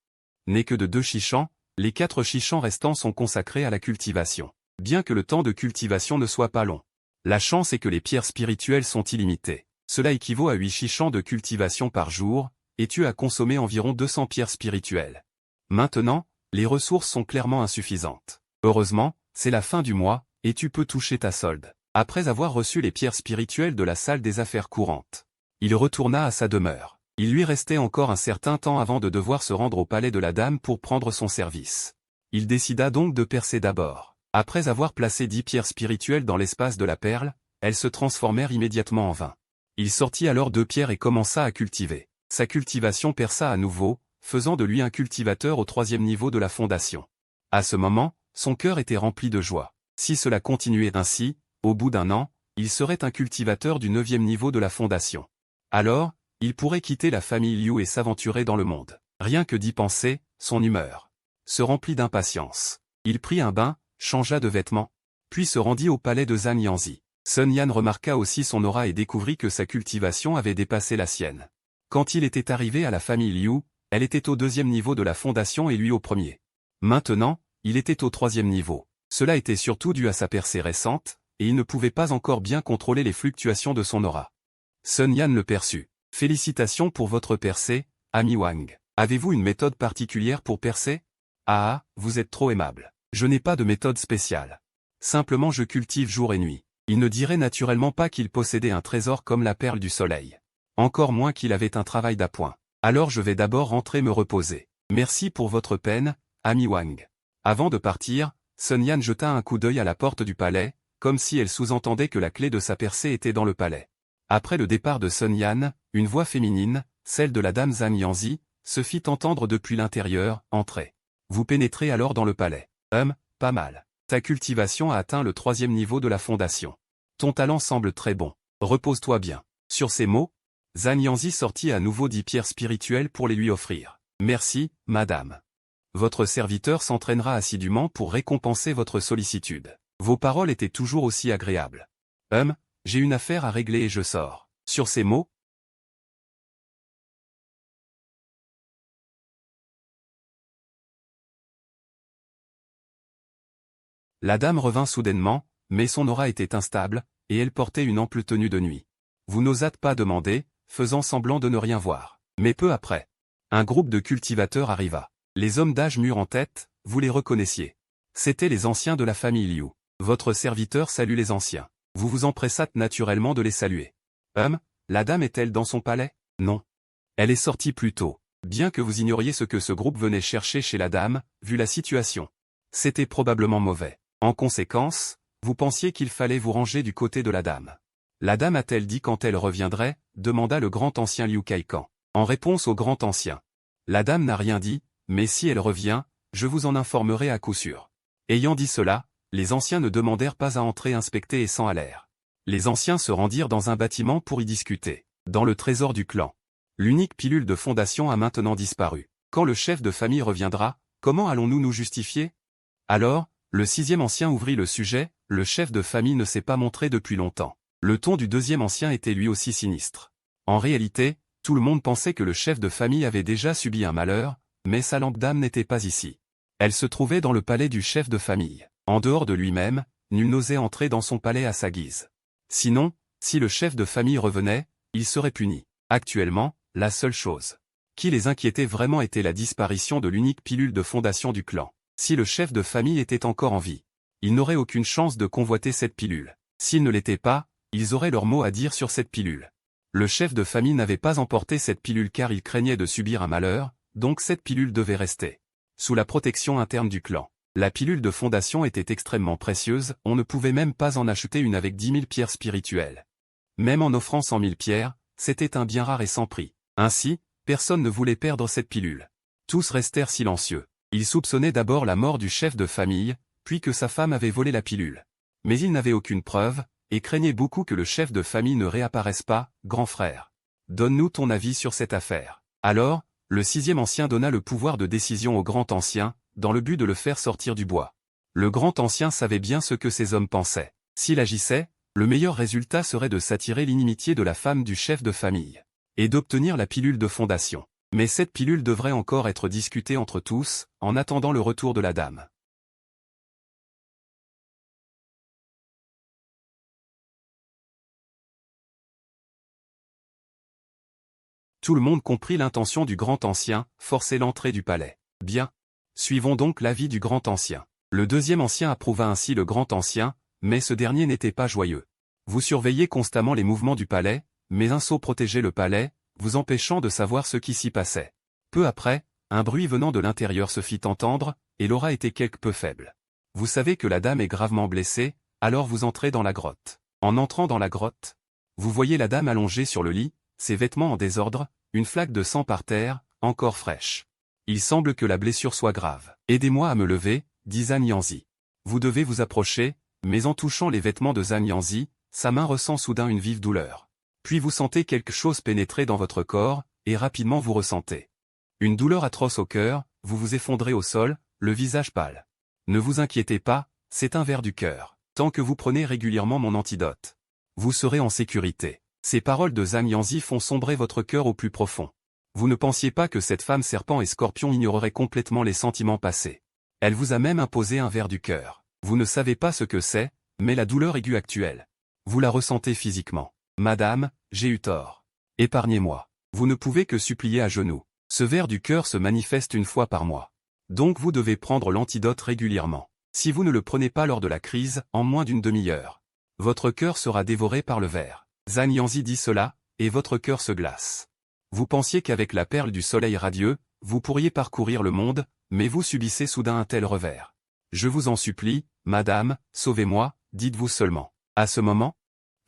n'est que de 2 chichans, les 4 chichans restants sont consacrés à la cultivation. Bien que le temps de cultivation ne soit pas long. La chance est que les pierres spirituelles sont illimitées. Cela équivaut à 8 chichans de cultivation par jour, et tu as consommé environ 200 pierres spirituelles. Maintenant, les ressources sont clairement insuffisantes. Heureusement, c'est la fin du mois, et tu peux toucher ta solde. Après avoir reçu les pierres spirituelles de la salle des affaires courantes, il retourna à sa demeure. Il lui restait encore un certain temps avant de devoir se rendre au palais de la dame pour prendre son service. Il décida donc de percer d'abord. Après avoir placé 10 pierres spirituelles dans l'espace de la perle, elles se transformèrent immédiatement en vin. Il sortit alors 2 pierres et commença à cultiver. Sa cultivation perça à nouveau, faisant de lui un cultivateur au 3e niveau de la fondation. À ce moment, son cœur était rempli de joie. Si cela continuait ainsi, au bout d'un an, il serait un cultivateur du 9e niveau de la fondation. Alors, il pourrait quitter la famille Liu et s'aventurer dans le monde. Rien que d'y penser, son humeur se remplit d'impatience. Il prit un bain, changea de vêtements, puis se rendit au palais de Zhan Yanzi. Sun Yan remarqua aussi son aura et découvrit que sa cultivation avait dépassé la sienne. Quand il était arrivé à la famille Liu, elle était au 2e niveau de la fondation et lui au 1er. Maintenant, il était au 3e niveau. Cela était surtout dû à sa percée récente, et il ne pouvait pas encore bien contrôler les fluctuations de son aura. Sun Yan le perçut. Félicitations pour votre percée, ami Wang. Avez-vous une méthode particulière pour percer? Ah, vous êtes trop aimable. Je n'ai pas de méthode spéciale. Simplement je cultive jour et nuit. Il ne dirait naturellement pas qu'il possédait un trésor comme la perle du soleil. Encore moins qu'il avait un travail d'appoint. Alors je vais d'abord rentrer me reposer. Merci pour votre peine, ami Wang. Avant de partir, Sun Yan jeta un coup d'œil à la porte du palais, comme si elle sous-entendait que la clé de sa percée était dans le palais. Après le départ de Sun Yan, une voix féminine, celle de la dame Zhang Yanzi, se fit entendre depuis l'intérieur, « Entrez. Vous pénétrez alors dans le palais. Pas mal. Ta cultivation a atteint le 3e niveau de la fondation. Ton talent semble très bon. Repose-toi bien. » Sur ces mots, Zhang Yanzi sortit à nouveau 10 pierres spirituelles pour les lui offrir. « Merci, madame. Votre serviteur s'entraînera assidûment pour récompenser votre sollicitude. » Vos paroles étaient toujours aussi agréables. J'ai une affaire à régler et je sors. Sur ces mots, la dame revint soudainement, mais son aura était instable, et elle portait une ample tenue de nuit. Vous n'osâtes pas demander, faisant semblant de ne rien voir. Mais peu après, un groupe de cultivateurs arriva. Les hommes d'âge mûr en tête, vous les reconnaissiez. C'étaient les anciens de la famille Liu. Votre serviteur salue les anciens. Vous vous empressâtes naturellement de les saluer. La dame est-elle dans son palais? Non. Elle est sortie plus tôt. Bien que vous ignoriez ce que ce groupe venait chercher chez la dame, vu la situation. C'était probablement mauvais. En conséquence, vous pensiez qu'il fallait vous ranger du côté de la dame. La dame a-t-elle dit quand elle reviendrait? Demanda le grand ancien Liu Kaikan. En réponse au grand ancien. La dame n'a rien dit, mais si elle revient, je vous en informerai à coup sûr. Ayant dit cela, les anciens ne demandèrent pas à entrer inspecter et s'en allèrent. Les anciens se rendirent dans un bâtiment pour y discuter. Dans le trésor du clan. L'unique pilule de fondation a maintenant disparu. Quand le chef de famille reviendra, comment allons-nous nous justifier? Alors, le 6e ancien ouvrit le sujet, le chef de famille ne s'est pas montré depuis longtemps. Le ton du 2e ancien était lui aussi sinistre. En réalité, tout le monde pensait que le chef de famille avait déjà subi un malheur, mais sa lampe d'âme n'était pas ici. Elle se trouvait dans le palais du chef de famille. En dehors de lui-même, nul n'osait entrer dans son palais à sa guise. Sinon, si le chef de famille revenait, il serait puni. Actuellement, la seule chose qui les inquiétait vraiment était la disparition de l'unique pilule de fondation du clan. Si le chef de famille était encore en vie, ils n'auraient aucune chance de convoiter cette pilule. S'ils ne l'étaient pas, ils auraient leur mot à dire sur cette pilule. Le chef de famille n'avait pas emporté cette pilule car il craignait de subir un malheur, donc cette pilule devait rester sous la protection interne du clan. La pilule de fondation était extrêmement précieuse, on ne pouvait même pas en acheter une avec 10 000 pierres spirituelles. Même en offrant 100 000 pierres, c'était un bien rare et sans prix. Ainsi, personne ne voulait perdre cette pilule. Tous restèrent silencieux. Ils soupçonnaient d'abord la mort du chef de famille, puis que sa femme avait volé la pilule. Mais ils n'avaient aucune preuve, et craignaient beaucoup que le chef de famille ne réapparaisse pas. « Grand frère, donne-nous ton avis sur cette affaire. » Alors, le 6e ancien donna le pouvoir de décision au grand ancien, dans le but de le faire sortir du bois. Le grand ancien savait bien ce que ces hommes pensaient. S'il agissait, le meilleur résultat serait de s'attirer l'inimitié de la femme du chef de famille, et d'obtenir la pilule de fondation. Mais cette pilule devrait encore être discutée entre tous, en attendant le retour de la dame. Tout le monde comprit l'intention du grand ancien, forcer l'entrée du palais. Bien. Suivons donc l'avis du grand ancien. Le 2e ancien approuva ainsi le grand ancien, mais ce dernier n'était pas joyeux. Vous surveillez constamment les mouvements du palais, mais un sceau protégeait le palais, vous empêchant de savoir ce qui s'y passait. Peu après, un bruit venant de l'intérieur se fit entendre, et l'aura était quelque peu faible. Vous savez que la dame est gravement blessée, alors vous entrez dans la grotte. En entrant dans la grotte, vous voyez la dame allongée sur le lit, ses vêtements en désordre, une flaque de sang par terre, encore fraîche. Il semble que la blessure soit grave. Aidez-moi à me lever, dit Zhang Yanzi. Vous devez vous approcher, mais en touchant les vêtements de Zhang Yanzi, sa main ressent soudain une vive douleur. Puis vous sentez quelque chose pénétrer dans votre corps, et rapidement vous ressentez une douleur atroce au cœur, vous vous effondrez au sol, le visage pâle. Ne vous inquiétez pas, c'est un ver du cœur. Tant que vous prenez régulièrement mon antidote, vous serez en sécurité. Ces paroles de Zhang Yanzi font sombrer votre cœur au plus profond. Vous ne pensiez pas que cette femme serpent et scorpion ignorerait complètement les sentiments passés. Elle vous a même imposé un ver du cœur. Vous ne savez pas ce que c'est, mais la douleur aiguë actuelle. Vous la ressentez physiquement. Madame, j'ai eu tort. Épargnez-moi. Vous ne pouvez que supplier à genoux. Ce ver du cœur se manifeste une fois par mois. Donc vous devez prendre l'antidote régulièrement. Si vous ne le prenez pas lors de la crise, en moins d'une demi-heure, votre cœur sera dévoré par le ver. Zhang Yanzi dit cela, et votre cœur se glace. Vous pensiez qu'avec la perle du soleil radieux, vous pourriez parcourir le monde, mais vous subissez soudain un tel revers. Je vous en supplie, madame, sauvez-moi, dites-vous seulement. À ce moment,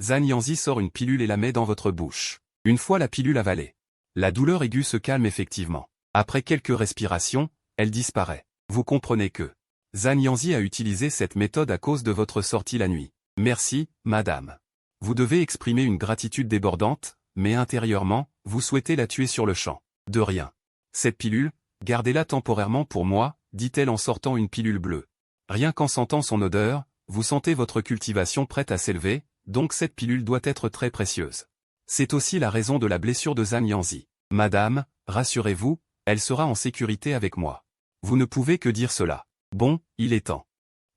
Zhang Yanzi sort une pilule et la met dans votre bouche. Une fois la pilule avalée, la douleur aiguë se calme effectivement. Après quelques respirations, elle disparaît. Vous comprenez que Zhang Yanzi a utilisé cette méthode à cause de votre sortie la nuit. Merci, madame. Vous devez exprimer une gratitude débordante, mais intérieurement, vous souhaitez la tuer sur le champ. De rien. Cette pilule, gardez-la temporairement pour moi, dit-elle en sortant une pilule bleue. Rien qu'en sentant son odeur, vous sentez votre cultivation prête à s'élever, donc cette pilule doit être très précieuse. C'est aussi la raison de la blessure de Zhang Yanzi. Madame, rassurez-vous, elle sera en sécurité avec moi. Vous ne pouvez que dire cela. Bon, il est temps.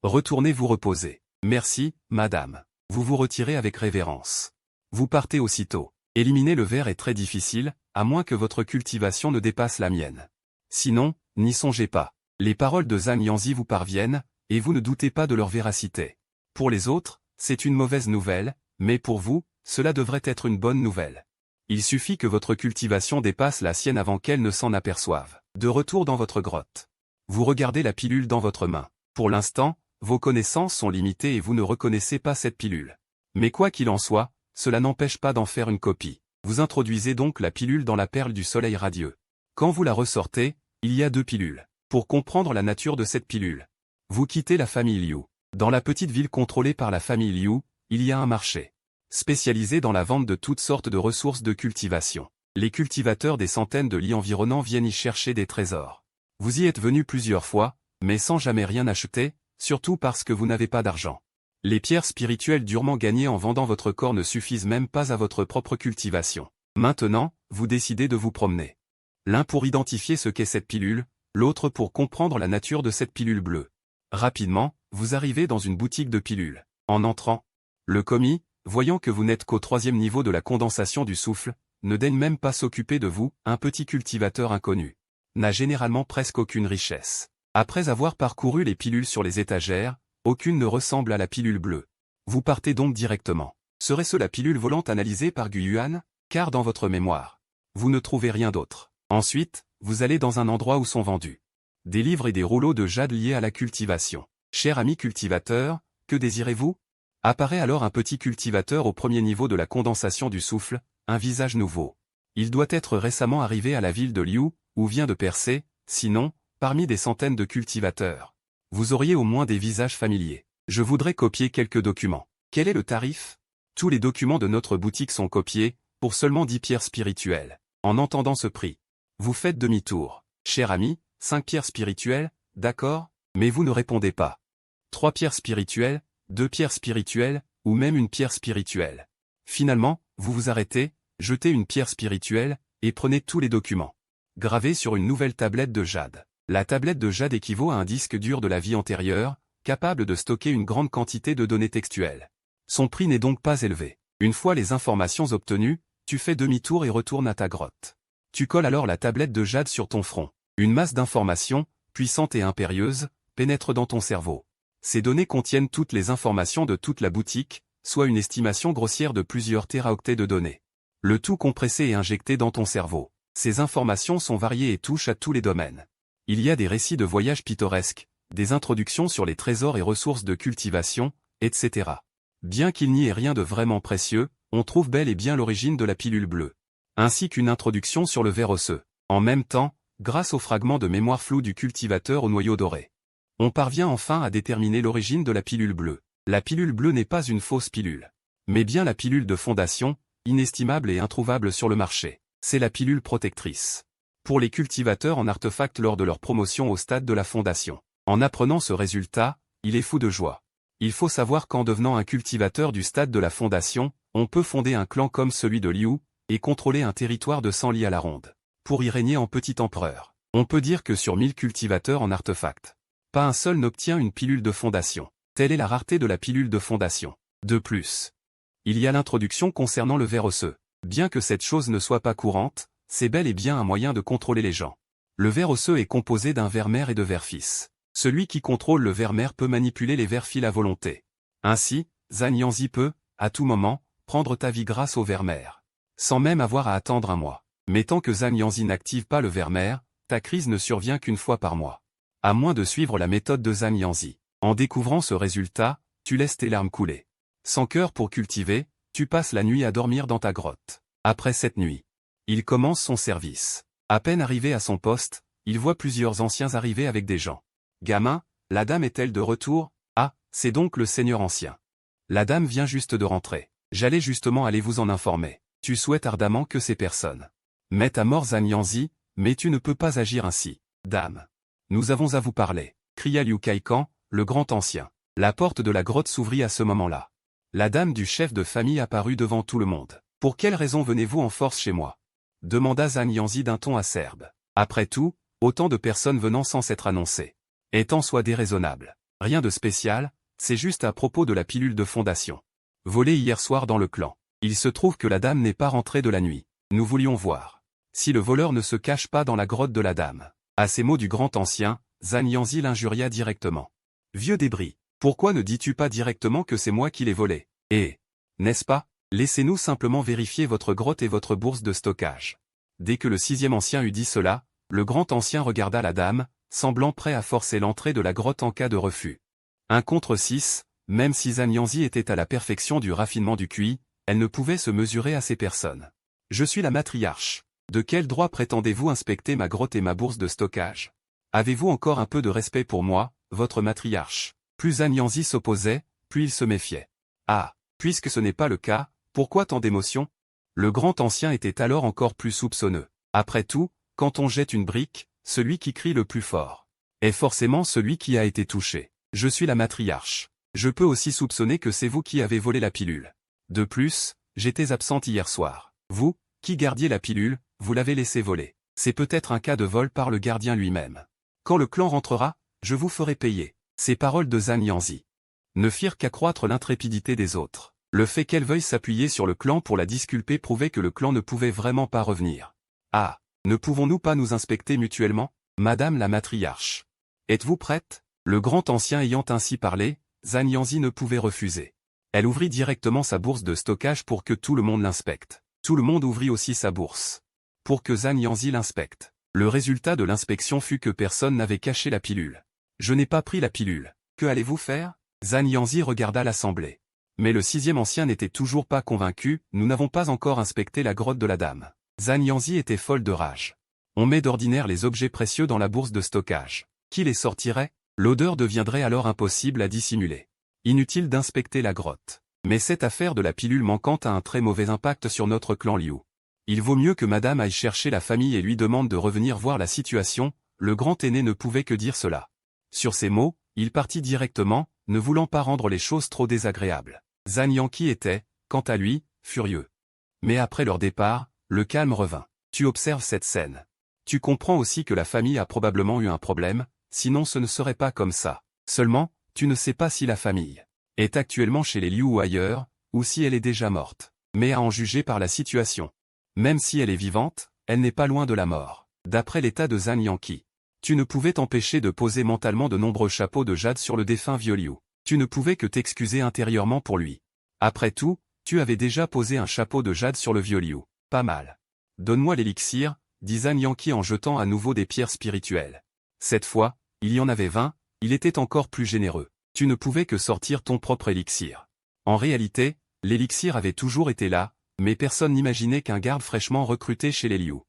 Retournez vous reposer. Merci, madame. Vous vous retirez avec révérence. Vous partez aussitôt. Éliminer le ver est très difficile, à moins que votre cultivation ne dépasse la mienne. Sinon, n'y songez pas. Les paroles de Zhang Yanzi vous parviennent, et vous ne doutez pas de leur véracité. Pour les autres, c'est une mauvaise nouvelle, mais pour vous, cela devrait être une bonne nouvelle. Il suffit que votre cultivation dépasse la sienne avant qu'elle ne s'en aperçoive. De retour dans votre grotte. Vous regardez la pilule dans votre main. Pour l'instant, vos connaissances sont limitées et vous ne reconnaissez pas cette pilule. Mais quoi qu'il en soit, cela n'empêche pas d'en faire une copie. Vous introduisez donc la pilule dans la perle du soleil radieux. Quand vous la ressortez, il y a 2 pilules. Pour comprendre la nature de cette pilule, vous quittez la famille Liu. Dans la petite ville contrôlée par la famille Liu, il y a un marché spécialisé dans la vente de toutes sortes de ressources de cultivation. Les cultivateurs des centaines de lits environnants viennent y chercher des trésors. Vous y êtes venu plusieurs fois, mais sans jamais rien acheter, surtout parce que vous n'avez pas d'argent. Les pierres spirituelles durement gagnées en vendant votre corps ne suffisent même pas à votre propre cultivation. Maintenant, vous décidez de vous promener. L'un pour identifier ce qu'est cette pilule, l'autre pour comprendre la nature de cette pilule bleue. Rapidement, vous arrivez dans une boutique de pilules. En entrant, le commis, voyant que vous n'êtes qu'au 3e niveau de la condensation du souffle, ne daigne même pas s'occuper de vous, un petit cultivateur inconnu. N'a généralement presque aucune richesse. Après avoir parcouru les pilules sur les étagères, aucune ne ressemble à la pilule bleue. Vous partez donc directement. Serait-ce la pilule volante analysée par Gu Yuan? Car dans votre mémoire, vous ne trouvez rien d'autre. Ensuite, vous allez dans un endroit où sont vendus des livres et des rouleaux de jade liés à la cultivation. Cher ami cultivateur, que désirez-vous? Apparaît alors un petit cultivateur au 1er niveau de la condensation du souffle, un visage nouveau. Il doit être récemment arrivé à la ville de Liu, ou vient de percer, sinon, parmi des centaines de cultivateurs. Vous auriez au moins des visages familiers. Je voudrais copier quelques documents. Quel est le tarif? Tous les documents de notre boutique sont copiés, pour seulement 10 pierres spirituelles. En entendant ce prix, vous faites demi-tour. Cher ami, 5 pierres spirituelles, d'accord? Mais vous ne répondez pas. 3 pierres spirituelles, 2 pierres spirituelles, ou même une pierre spirituelle. Finalement, vous vous arrêtez, jetez une pierre spirituelle, et prenez tous les documents. Gravés sur une nouvelle tablette de jade. La tablette de jade équivaut à un disque dur de la vie antérieure, capable de stocker une grande quantité de données textuelles. Son prix n'est donc pas élevé. Une fois les informations obtenues, tu fais demi-tour et retournes à ta grotte. Tu colles alors la tablette de jade sur ton front. Une masse d'informations, puissante et impérieuse, pénètre dans ton cerveau. Ces données contiennent toutes les informations de toute la boutique, soit une estimation grossière de plusieurs téraoctets de données. Le tout compressé et injecté dans ton cerveau. Ces informations sont variées et touchent à tous les domaines. Il y a des récits de voyages pittoresques, des introductions sur les trésors et ressources de cultivation, etc. Bien qu'il n'y ait rien de vraiment précieux, on trouve bel et bien l'origine de la pilule bleue. Ainsi qu'une introduction sur le ver osseux. En même temps, grâce aux fragments de mémoire floue du cultivateur au noyau doré, on parvient enfin à déterminer l'origine de la pilule bleue. La pilule bleue n'est pas une fausse pilule, mais bien la pilule de fondation, inestimable et introuvable sur le marché. C'est la pilule protectrice. Pour les cultivateurs en artefact lors de leur promotion au stade de la fondation. En apprenant ce résultat, il est fou de joie. Il faut savoir qu'en devenant un cultivateur du stade de la fondation, on peut fonder un clan comme celui de Liu, et contrôler un territoire de 100 lits à la ronde. Pour y régner en petit empereur. On peut dire que sur 1000 cultivateurs en artefact, pas un seul n'obtient une pilule de fondation. Telle est la rareté de la pilule de fondation. De plus, il y a l'introduction concernant le ver osseux. Bien que cette chose ne soit pas courante, c'est bel et bien un moyen de contrôler les gens. Le ver osseux est composé d'un ver mère et de ver fils. Celui qui contrôle le ver mère peut manipuler les vers fils à volonté. Ainsi, Zhang Yanzi peut, à tout moment, prendre ta vie grâce au Vermeer. Sans même avoir à attendre un mois. Mais tant que Zhang Yanzi n'active pas le Vermeer, ta crise ne survient qu'une fois par mois. À moins de suivre la méthode de Zhang Yanzi. En découvrant ce résultat, tu laisses tes larmes couler. Sans cœur pour cultiver, tu passes la nuit à dormir dans ta grotte. Après cette nuit, il commence son service. À peine arrivé à son poste, il voit plusieurs anciens arriver avec des gens. Gamin, la dame est-elle de retour? Ah, c'est donc le seigneur ancien. La dame vient juste de rentrer. J'allais justement aller vous en informer. Tu souhaites ardemment que ces personnes mettent à mort Zhang Yanzi, mais tu ne peux pas agir ainsi. Dame. Nous avons à vous parler, cria Liu Kaikan, le grand ancien. La porte de la grotte s'ouvrit à ce moment-là. La dame du chef de famille apparut devant tout le monde. Pour quelle raison venez-vous en force chez moi? Demanda Zhang Yanzi d'un ton acerbe. Après tout, autant de personnes venant sans s'être annoncées. Étant soit déraisonnable. Rien de spécial, c'est juste à propos de la pilule de fondation. Volée hier soir dans le clan. Il se trouve que la dame n'est pas rentrée de la nuit. Nous voulions voir si le voleur ne se cache pas dans la grotte de la dame. À ces mots du grand ancien, Zhang Yanzi l'injuria directement. Vieux débris, pourquoi ne dis-tu pas directement que c'est moi qui l'ai volé? Et, n'est-ce pas? Laissez-nous simplement vérifier votre grotte et votre bourse de stockage. Dès que le sixième ancien eut dit cela, le grand ancien regarda la dame, semblant prêt à forcer l'entrée de la grotte en cas de refus. 1 contre 6, même si Zhang Yanzi était à la perfection du raffinement du QI, elle ne pouvait se mesurer à ces personnes. Je suis la matriarche. De quel droit prétendez-vous inspecter ma grotte et ma bourse de stockage? Avez-vous encore un peu de respect pour moi, votre matriarche? Plus Zhang Yanzi s'opposait, plus il se méfiait. Ah, puisque ce n'est pas le cas, pourquoi tant d'émotion? Le grand ancien était alors encore plus soupçonneux. Après tout, quand on jette une brique, celui qui crie le plus fort est forcément celui qui a été touché. Je suis la matriarche. Je peux aussi soupçonner que c'est vous qui avez volé la pilule. De plus, j'étais absente hier soir. Vous, qui gardiez la pilule, vous l'avez laissée voler. C'est peut-être un cas de vol par le gardien lui-même. Quand le clan rentrera, je vous ferai payer. Ces paroles de Zhang Yanzi ne firent qu'accroître l'intrépidité des autres. Le fait qu'elle veuille s'appuyer sur le clan pour la disculper prouvait que le clan ne pouvait vraiment pas revenir. Ah, ne pouvons-nous pas nous inspecter mutuellement, madame la matriarche? Êtes-vous prête? Le grand ancien ayant ainsi parlé, Zhang Yanzi ne pouvait refuser. Elle ouvrit directement sa bourse de stockage pour que tout le monde l'inspecte. Tout le monde ouvrit aussi sa bourse pour que Zhang Yanzi l'inspecte. Le résultat de l'inspection fut que personne n'avait caché la pilule. Je n'ai pas pris la pilule. Que allez-vous faire? Zhang Yanzi regarda l'assemblée. Mais le sixième ancien n'était toujours pas convaincu, nous n'avons pas encore inspecté la grotte de la dame. Zhang Yanzi était folle de rage. On met d'ordinaire les objets précieux dans la bourse de stockage. Qui les sortirait? L'odeur deviendrait alors impossible à dissimuler. Inutile d'inspecter la grotte. Mais cette affaire de la pilule manquante a un très mauvais impact sur notre clan Liu. Il vaut mieux que madame aille chercher la famille et lui demande de revenir voir la situation, le grand aîné ne pouvait que dire cela. Sur ces mots, il partit directement, ne voulant pas rendre les choses trop désagréables. Zhang Yanzi était, quant à lui, furieux. Mais après leur départ, le calme revint. Tu observes cette scène. Tu comprends aussi que la famille a probablement eu un problème, sinon ce ne serait pas comme ça. Seulement, tu ne sais pas si la famille est actuellement chez les Liu ou ailleurs, ou si elle est déjà morte. Mais à en juger par la situation. Même si elle est vivante, elle n'est pas loin de la mort. D'après l'état de Zhang Yanzi, tu ne pouvais t'empêcher de poser mentalement de nombreux chapeaux de jade sur le défunt vieux Liu. Tu ne pouvais que t'excuser intérieurement pour lui. Après tout, tu avais déjà posé un chapeau de jade sur le vieux Liu. Pas mal. Donne-moi l'élixir, dit Zhang Yanzi en jetant à nouveau des pierres spirituelles. Cette fois, il y en avait 20, il était encore plus généreux. Tu ne pouvais que sortir ton propre élixir. En réalité, l'élixir avait toujours été là, mais personne n'imaginait qu'un garde fraîchement recruté chez les Liu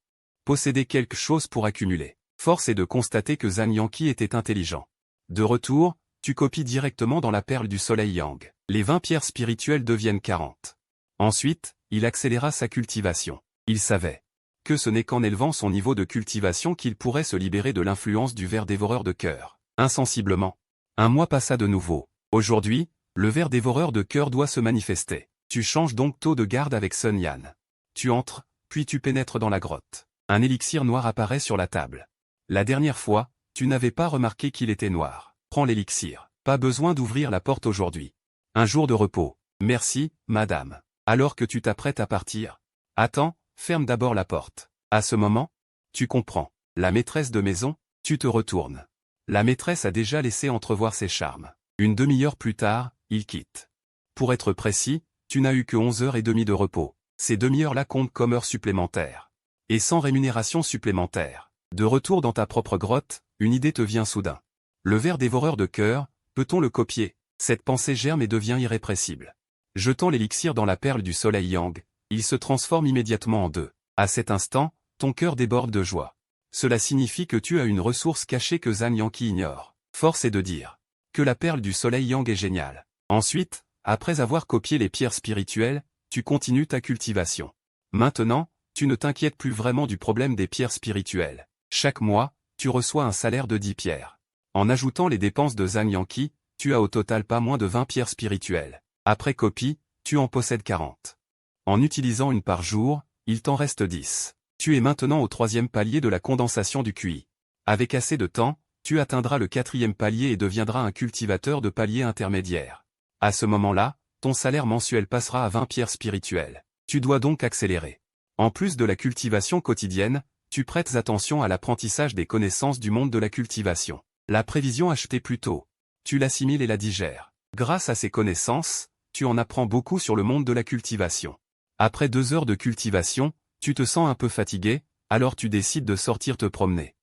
possédait quelque chose pour accumuler. Force est de constater que Zhang Yanzi était intelligent. De retour, tu copies directement dans la perle du soleil Yang. Les 20 pierres spirituelles deviennent 40. Ensuite, il accéléra sa cultivation. Il savait que ce n'est qu'en élevant son niveau de cultivation qu'il pourrait se libérer de l'influence du ver dévoreur de cœur. Insensiblement. Un mois passa de nouveau. Aujourd'hui, le ver dévoreur de cœur doit se manifester. Tu changes donc taux de garde avec Sun Yan. Tu entres, puis tu pénètres dans la grotte. Un élixir noir apparaît sur la table. La dernière fois, tu n'avais pas remarqué qu'il était noir. Prends l'élixir. Pas besoin d'ouvrir la porte aujourd'hui. Un jour de repos. Merci, madame. Alors que tu t'apprêtes à partir. Attends, ferme d'abord la porte. À ce moment, tu comprends. La maîtresse de maison, tu te retournes. La maîtresse a déjà laissé entrevoir ses charmes. Une demi-heure plus tard, il quitte. Pour être précis, tu n'as eu que 11h30 de repos. Ces demi-heures-là comptent comme heures supplémentaires. Et sans rémunération supplémentaire. De retour dans ta propre grotte, une idée te vient soudain. Le ver dévoreur de cœur, peut-on le copier? Cette pensée germe et devient irrépressible. Jetant l'élixir dans la perle du soleil Yang, il se transforme immédiatement en deux. À cet instant, ton cœur déborde de joie. Cela signifie que tu as une ressource cachée que Zhang Yanqi ignore. Force est de dire que la perle du soleil Yang est géniale. Ensuite, après avoir copié les pierres spirituelles, tu continues ta cultivation. Maintenant, tu ne t'inquiètes plus vraiment du problème des pierres spirituelles. Chaque mois, tu reçois un salaire de 10 pierres. En ajoutant les dépenses de Zhang Yanqi, tu as au total pas moins de 20 pierres spirituelles. Après copie, tu en possèdes 40. En utilisant une par jour, il t'en reste 10. Tu es maintenant au 3e palier de la condensation du QI. Avec assez de temps, tu atteindras le 4e palier et deviendras un cultivateur de palier intermédiaire. À ce moment-là, ton salaire mensuel passera à 20 pierres spirituelles. Tu dois donc accélérer. En plus de la cultivation quotidienne, tu prêtes attention à l'apprentissage des connaissances du monde de la cultivation. La prévision achetée plus tôt. Tu l'assimiles et la digères. Grâce à ces connaissances, tu en apprends beaucoup sur le monde de la cultivation. Après 2 heures de cultivation, tu te sens un peu fatigué, alors tu décides de sortir te promener.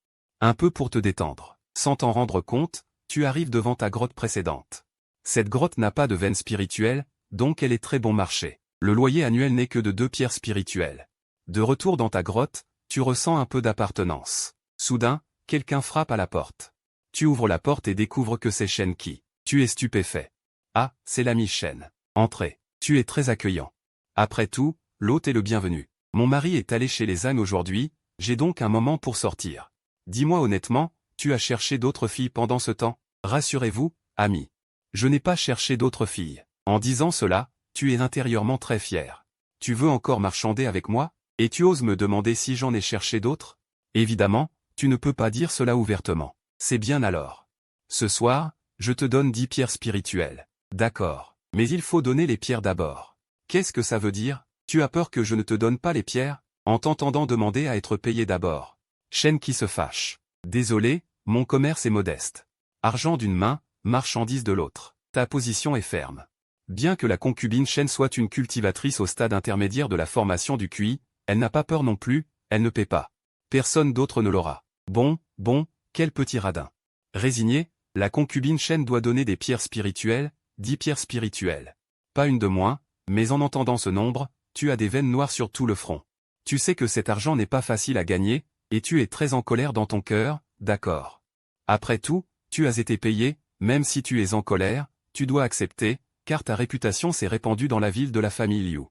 Un peu pour te détendre. Sans t'en rendre compte, tu arrives devant ta grotte précédente. Cette grotte n'a pas de veine spirituelle, donc elle est très bon marché. Le loyer annuel n'est que de 2 pierres spirituelles. De retour dans ta grotte, tu ressens un peu d'appartenance. Soudain, quelqu'un frappe à la porte. Tu ouvres la porte et découvres que c'est Shen Qi. Tu es stupéfait. Ah, c'est l'ami Shen. Entrez. Tu es très accueillant. Après tout, l'hôte est le bienvenu. Mon mari est allé chez les ânes aujourd'hui, j'ai donc un moment pour sortir. Dis-moi honnêtement, tu as cherché d'autres filles pendant ce temps? Rassurez-vous, ami. Je n'ai pas cherché d'autres filles. En disant cela, tu es intérieurement très fier. Tu veux encore marchander avec moi? Et tu oses me demander si j'en ai cherché d'autres? Évidemment, tu ne peux pas dire cela ouvertement. C'est bien alors. Ce soir, je te donne 10 pierres spirituelles. D'accord. Mais il faut donner les pierres d'abord. Qu'est-ce que ça veut dire? Tu as peur que je ne te donne pas les pierres? En t'entendant demander à être payé d'abord. Shen Qi se fâche. Désolé, mon commerce est modeste. Argent d'une main, marchandise de l'autre. Ta position est ferme. Bien que la concubine Shen soit une cultivatrice au stade intermédiaire de la formation du QI, elle n'a pas peur non plus, elle ne paie pas. Personne d'autre ne l'aura. Bon, quel petit radin. Résignée, la concubine Shen doit donner des pierres spirituelles, 10 pierres spirituelles. Pas une de moins, mais en entendant ce nombre, tu as des veines noires sur tout le front. Tu sais que cet argent n'est pas facile à gagner, et tu es très en colère dans ton cœur, d'accord. Après tout, tu as été payé, même si tu es en colère, tu dois accepter, car ta réputation s'est répandue dans la ville de la famille Liu.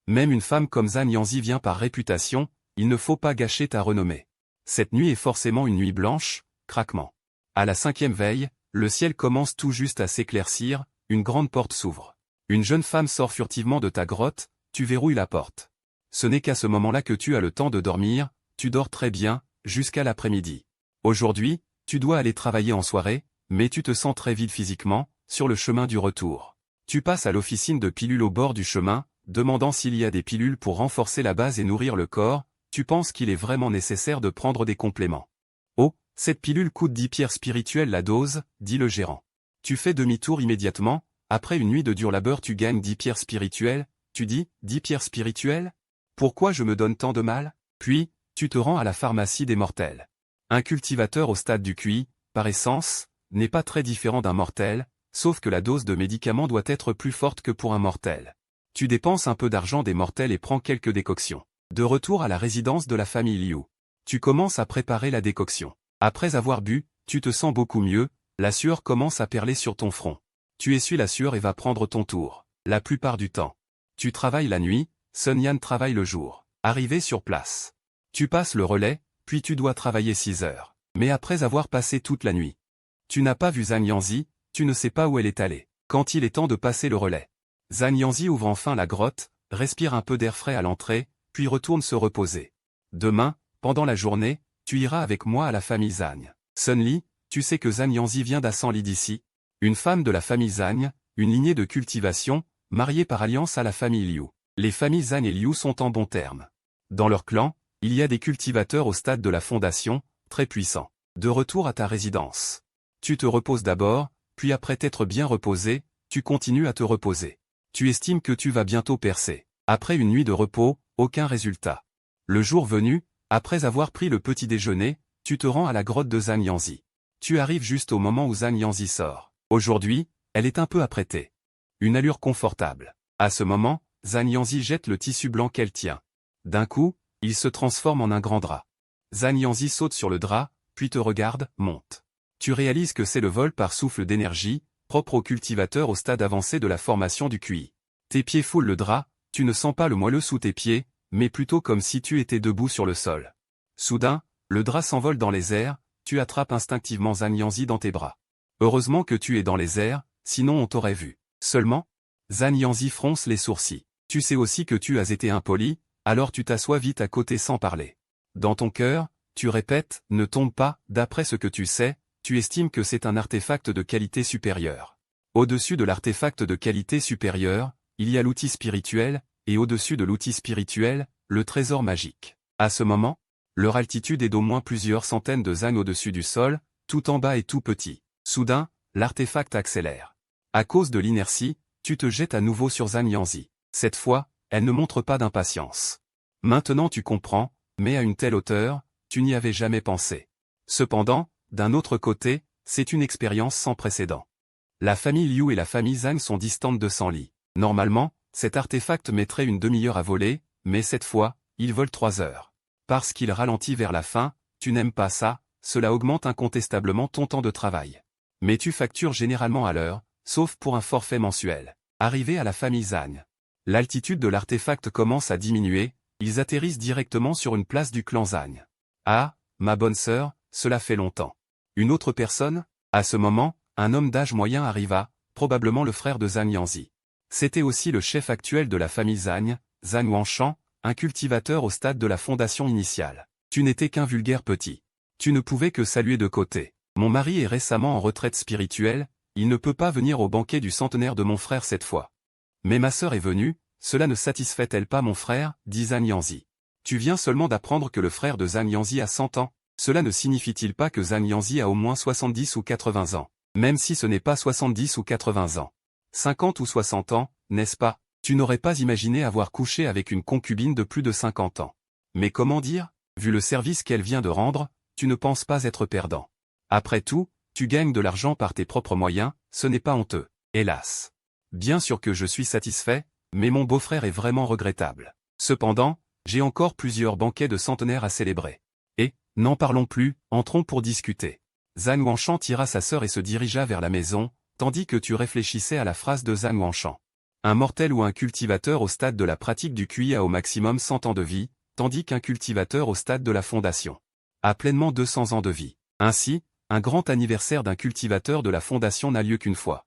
Même une femme comme Zhang Yanzi vient par réputation, il ne faut pas gâcher ta renommée. Cette nuit est forcément une nuit blanche, craquement. À la 5e veille, le ciel commence tout juste à s'éclaircir, une grande porte s'ouvre. Une jeune femme sort furtivement de ta grotte, tu verrouilles la porte. Ce n'est qu'à ce moment-là que tu as le temps de dormir, tu dors très bien, jusqu'à l'après-midi. Aujourd'hui, tu dois aller travailler en soirée, mais tu te sens très vide physiquement, sur le chemin du retour. Tu passes à l'officine de pilules au bord du chemin, demandant s'il y a des pilules pour renforcer la base et nourrir le corps, tu penses qu'il est vraiment nécessaire de prendre des compléments. Oh, cette pilule coûte 10 pierres spirituelles la dose, dit le gérant. Tu fais demi-tour immédiatement, après une nuit de dur labeur tu gagnes 10 pierres spirituelles, tu dis, 10 pierres spirituelles? Pourquoi je me donne tant de mal? Puis, tu te rends à la pharmacie des mortels. Un cultivateur au stade du QI, par essence, n'est pas très différent d'un mortel, sauf que la dose de médicament doit être plus forte que pour un mortel. Tu dépenses un peu d'argent des mortels et prends quelques décoctions. De retour à la résidence de la famille Liu. Tu commences à préparer la décoction. Après avoir bu, tu te sens beaucoup mieux, la sueur commence à perler sur ton front. Tu essuies la sueur et vas prendre ton tour. La plupart du temps. Tu travailles la nuit, Sun Yan travaille le jour. Arrivé sur place. Tu passes le relais, puis tu dois travailler 6 heures. Mais après avoir passé toute la nuit. Tu n'as pas vu Zhang Yanzi, tu ne sais pas où elle est allée. Quand il est temps de passer le relais. Zhang Yanzi ouvre enfin la grotte, respire un peu d'air frais à l'entrée, puis retourne se reposer. Demain, pendant la journée, tu iras avec moi à la famille Zhang. Sun Li, tu sais que Zhang Yanzi vient d'Assan Li d'ici. Une femme de la famille Zhang, une lignée de cultivation, mariée par alliance à la famille Liu. Les familles Zhang et Liu sont en bons termes. Dans leur clan, il y a des cultivateurs au stade de la fondation, très puissants. De retour à ta résidence. Tu te reposes d'abord, puis après t'être bien reposé, tu continues à te reposer. Tu estimes que tu vas bientôt percer. Après une nuit de repos, aucun résultat. Le jour venu, après avoir pris le petit déjeuner, tu te rends à la grotte de Zhang Yanzi. Tu arrives juste au moment où Zhang Yanzi sort. Aujourd'hui, elle est un peu apprêtée. Une allure confortable. À ce moment, Zhang Yanzi jette le tissu blanc qu'elle tient. D'un coup, il se transforme en un grand drap. Zhang Yanzi saute sur le drap, puis te regarde, monte. Tu réalises que c'est le vol par souffle d'énergie, propre au cultivateur au stade avancé de la formation du QI. Tes pieds foulent le drap, tu ne sens pas le moelleux sous tes pieds, mais plutôt comme si tu étais debout sur le sol. Soudain, le drap s'envole dans les airs, tu attrapes instinctivement Zhang Yanzi dans tes bras. Heureusement que tu es dans les airs, sinon on t'aurait vu. Seulement, Zhang Yanzi fronce les sourcils. Tu sais aussi que tu as été impoli, alors tu t'assois vite à côté sans parler. Dans ton cœur, tu répètes, ne tombe pas, d'après ce que tu sais, tu estimes que c'est un artefact de qualité supérieure. Au-dessus de l'artefact de qualité supérieure, il y a l'outil spirituel, et au-dessus de l'outil spirituel, le trésor magique. À ce moment, leur altitude est d'au moins plusieurs centaines de zang au-dessus du sol, tout en bas et tout petit. Soudain, l'artefact accélère. À cause de l'inertie, tu te jettes à nouveau sur Zhang Yanzi. Cette fois, elle ne montre pas d'impatience. Maintenant tu comprends, mais à une telle hauteur, tu n'y avais jamais pensé. Cependant, d'un autre côté, c'est une expérience sans précédent. La famille Liu et la famille Zhang sont distantes de 100 li. Normalement, cet artefact mettrait une demi-heure à voler, mais cette fois, il vole 3 heures. Parce qu'il ralentit vers la fin, tu n'aimes pas ça, cela augmente incontestablement ton temps de travail. Mais tu factures généralement à l'heure, sauf pour un forfait mensuel. Arrivé à la famille Zhang. L'altitude de l'artefact commence à diminuer, ils atterrissent directement sur une place du clan Zhang. Ah, ma bonne sœur, cela fait longtemps. Une autre personne? À ce moment, un homme d'âge moyen arriva, probablement le frère de Zhang Yanzi. C'était aussi le chef actuel de la famille Zhang, Zhang Wanshan, un cultivateur au stade de la fondation initiale. Tu n'étais qu'un vulgaire petit. Tu ne pouvais que saluer de côté. Mon mari est récemment en retraite spirituelle, il ne peut pas venir au banquet du centenaire de mon frère cette fois. Mais ma sœur est venue, cela ne satisfait-elle pas mon frère, dit Zhang Yanzi. Tu viens seulement d'apprendre que le frère de Zhang Yanzi a 100 ans, cela ne signifie-t-il pas que Zhang Yanzi a au moins 70 ou 80 ans, même si ce n'est pas 70 ou 80 ans. 50 ou 60 ans, n'est-ce pas? Tu n'aurais pas imaginé avoir couché avec une concubine de plus de 50 ans. Mais comment dire? Vu le service qu'elle vient de rendre, tu ne penses pas être perdant. Après tout, tu gagnes de l'argent par tes propres moyens, ce n'est pas honteux, hélas. Bien sûr que je suis satisfait, mais mon beau-frère est vraiment regrettable. Cependant, j'ai encore plusieurs banquets de centenaires à célébrer. Et, n'en parlons plus, entrons pour discuter. Zhang Wanshan tira sa sœur et se dirigea vers la maison, tandis que tu réfléchissais à la phrase de Zhang Wanshan. Un mortel ou un cultivateur au stade de la pratique du QI a au maximum 100 ans de vie, tandis qu'un cultivateur au stade de la fondation a pleinement 200 ans de vie. Ainsi, un grand anniversaire d'un cultivateur de la fondation n'a lieu qu'une fois.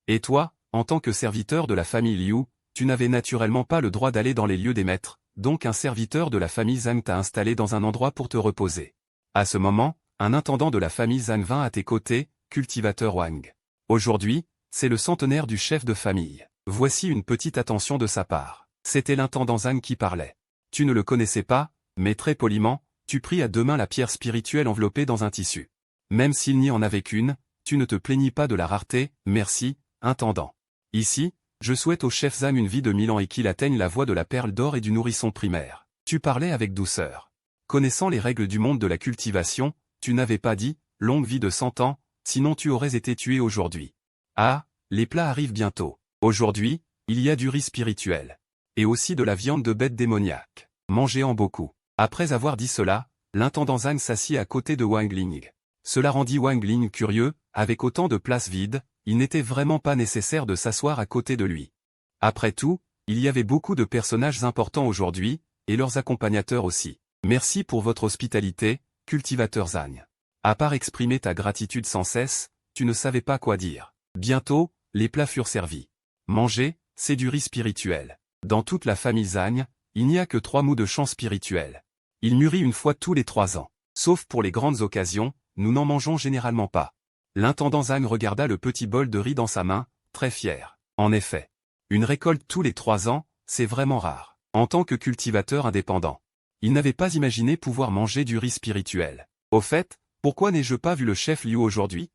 Et toi, en tant que serviteur de la famille Liu, tu n'avais naturellement pas le droit d'aller dans les lieux des maîtres, donc un serviteur de la famille Zhang t'a installé dans un endroit pour te reposer. À ce moment, un intendant de la famille Zhang vint à tes côtés, cultivateur Wang. Aujourd'hui, c'est le centenaire du chef de famille. Voici une petite attention de sa part. C'était l'intendant Zhang qui parlait. Tu ne le connaissais pas, mais très poliment, tu pris à deux mains la pierre spirituelle enveloppée dans un tissu. Même s'il n'y en avait qu'une, tu ne te plaignis pas de la rareté, merci, intendant. Ici, je souhaite au chef Zhang une vie de 1000 ans et qu'il atteigne la voie de la perle d'or et du nourrisson primaire. Tu parlais avec douceur. Connaissant les règles du monde de la cultivation, tu n'avais pas dit, longue vie de 100 ans, sinon tu aurais été tué aujourd'hui. Ah, les plats arrivent bientôt. Aujourd'hui, il y a du riz spirituel. Et aussi de la viande de bête démoniaque. Mangez en beaucoup. Après avoir dit cela, l'intendant Zhang s'assit à côté de Wang Ling. Cela rendit Wang Ling curieux, avec autant de place vide, il n'était vraiment pas nécessaire de s'asseoir à côté de lui. Après tout, il y avait beaucoup de personnages importants aujourd'hui, et leurs accompagnateurs aussi. Merci pour votre hospitalité, cultivateur Zhang. À part exprimer ta gratitude sans cesse, tu ne savais pas quoi dire. Bientôt, les plats furent servis. Manger, c'est du riz spirituel. Dans toute la famille Zhang, il n'y a que 3 mous de champ spirituel. Il mûrit une fois tous les 3 ans. Sauf pour les grandes occasions, nous n'en mangeons généralement pas. L'intendant Zhang regarda le petit bol de riz dans sa main, très fier. En effet, une récolte tous les 3 ans, c'est vraiment rare. En tant que cultivateur indépendant, il n'avait pas imaginé pouvoir manger du riz spirituel. Au fait, pourquoi n'ai-je pas vu le chef Liu aujourd'hui?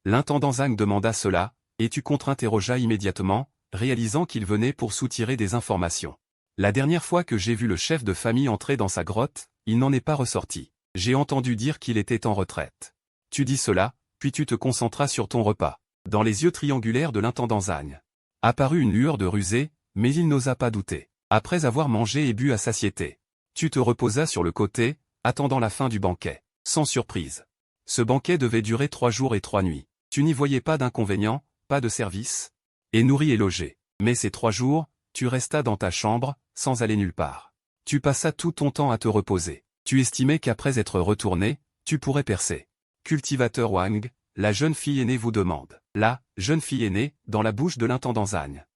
L'intendant Zhang demanda cela, et tu contre-interrogea immédiatement, réalisant qu'il venait pour soutirer des informations. La dernière fois que j'ai vu le chef de famille entrer dans sa grotte, il n'en est pas ressorti. J'ai entendu dire qu'il était en retraite. Tu dis cela, puis tu te concentras sur ton repas. Dans les yeux triangulaires de l'intendant Zagne apparut une lueur de rusée, mais il n'osa pas douter. Après avoir mangé et bu à satiété, tu te reposas sur le côté, attendant la fin du banquet. Sans surprise. Ce banquet devait durer 3 jours et 3 nuits. Tu n'y voyais pas d'inconvénient, pas de service, et nourri et logé. Mais ces 3 jours, tu restas dans ta chambre, sans aller nulle part. Tu passas tout ton temps à te reposer. Tu estimais qu'après être retourné, tu pourrais percer. Cultivateur Wang, la jeune fille aînée vous demande. La jeune fille aînée, dans la bouche de l'intendant Zagne,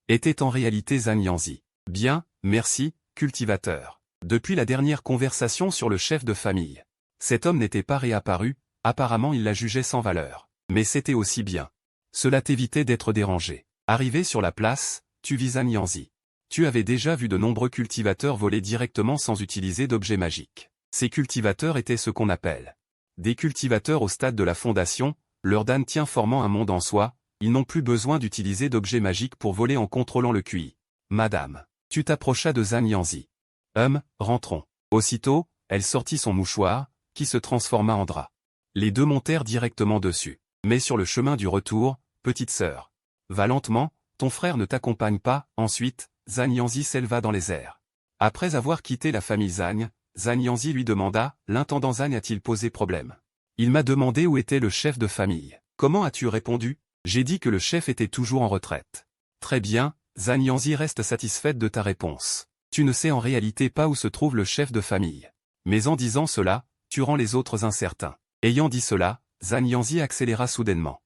était en réalité Zhang Yanzi. Bien, merci, cultivateur. Depuis la dernière conversation sur le chef de famille, cet homme n'était pas réapparu, apparemment il la jugeait sans valeur. Mais c'était aussi bien. Cela t'évitait d'être dérangé. Arrivé sur la place, tu vis Zhang Yanzi. Tu avais déjà vu de nombreux cultivateurs voler directement sans utiliser d'objets magiques. Ces cultivateurs étaient ce qu'on appelle des cultivateurs au stade de la fondation, leur Dan tient formant un monde en soi, ils n'ont plus besoin d'utiliser d'objets magiques pour voler en contrôlant le QI. Madame, tu t'approchas de Zhang Yanzi. Rentrons. Aussitôt, elle sortit son mouchoir, qui se transforma en drap. Les deux montèrent directement dessus. Mais sur le chemin du retour, petite sœur, va lentement, ton frère ne t'accompagne pas. Ensuite, Zhang Yanzi s'éleva dans les airs. Après avoir quitté la famille Zagne, Zhang Yanzi lui demanda, l'intendant Zagne a-t-il posé problème? Il m'a demandé où était le chef de famille. Comment as-tu répondu? J'ai dit que le chef était toujours en retraite. Très bien, Zhang Yanzi reste satisfaite de ta réponse. Tu ne sais en réalité pas où se trouve le chef de famille. Mais en disant cela, tu rends les autres incertains. Ayant dit cela, Zhang Yanzi accéléra soudainement.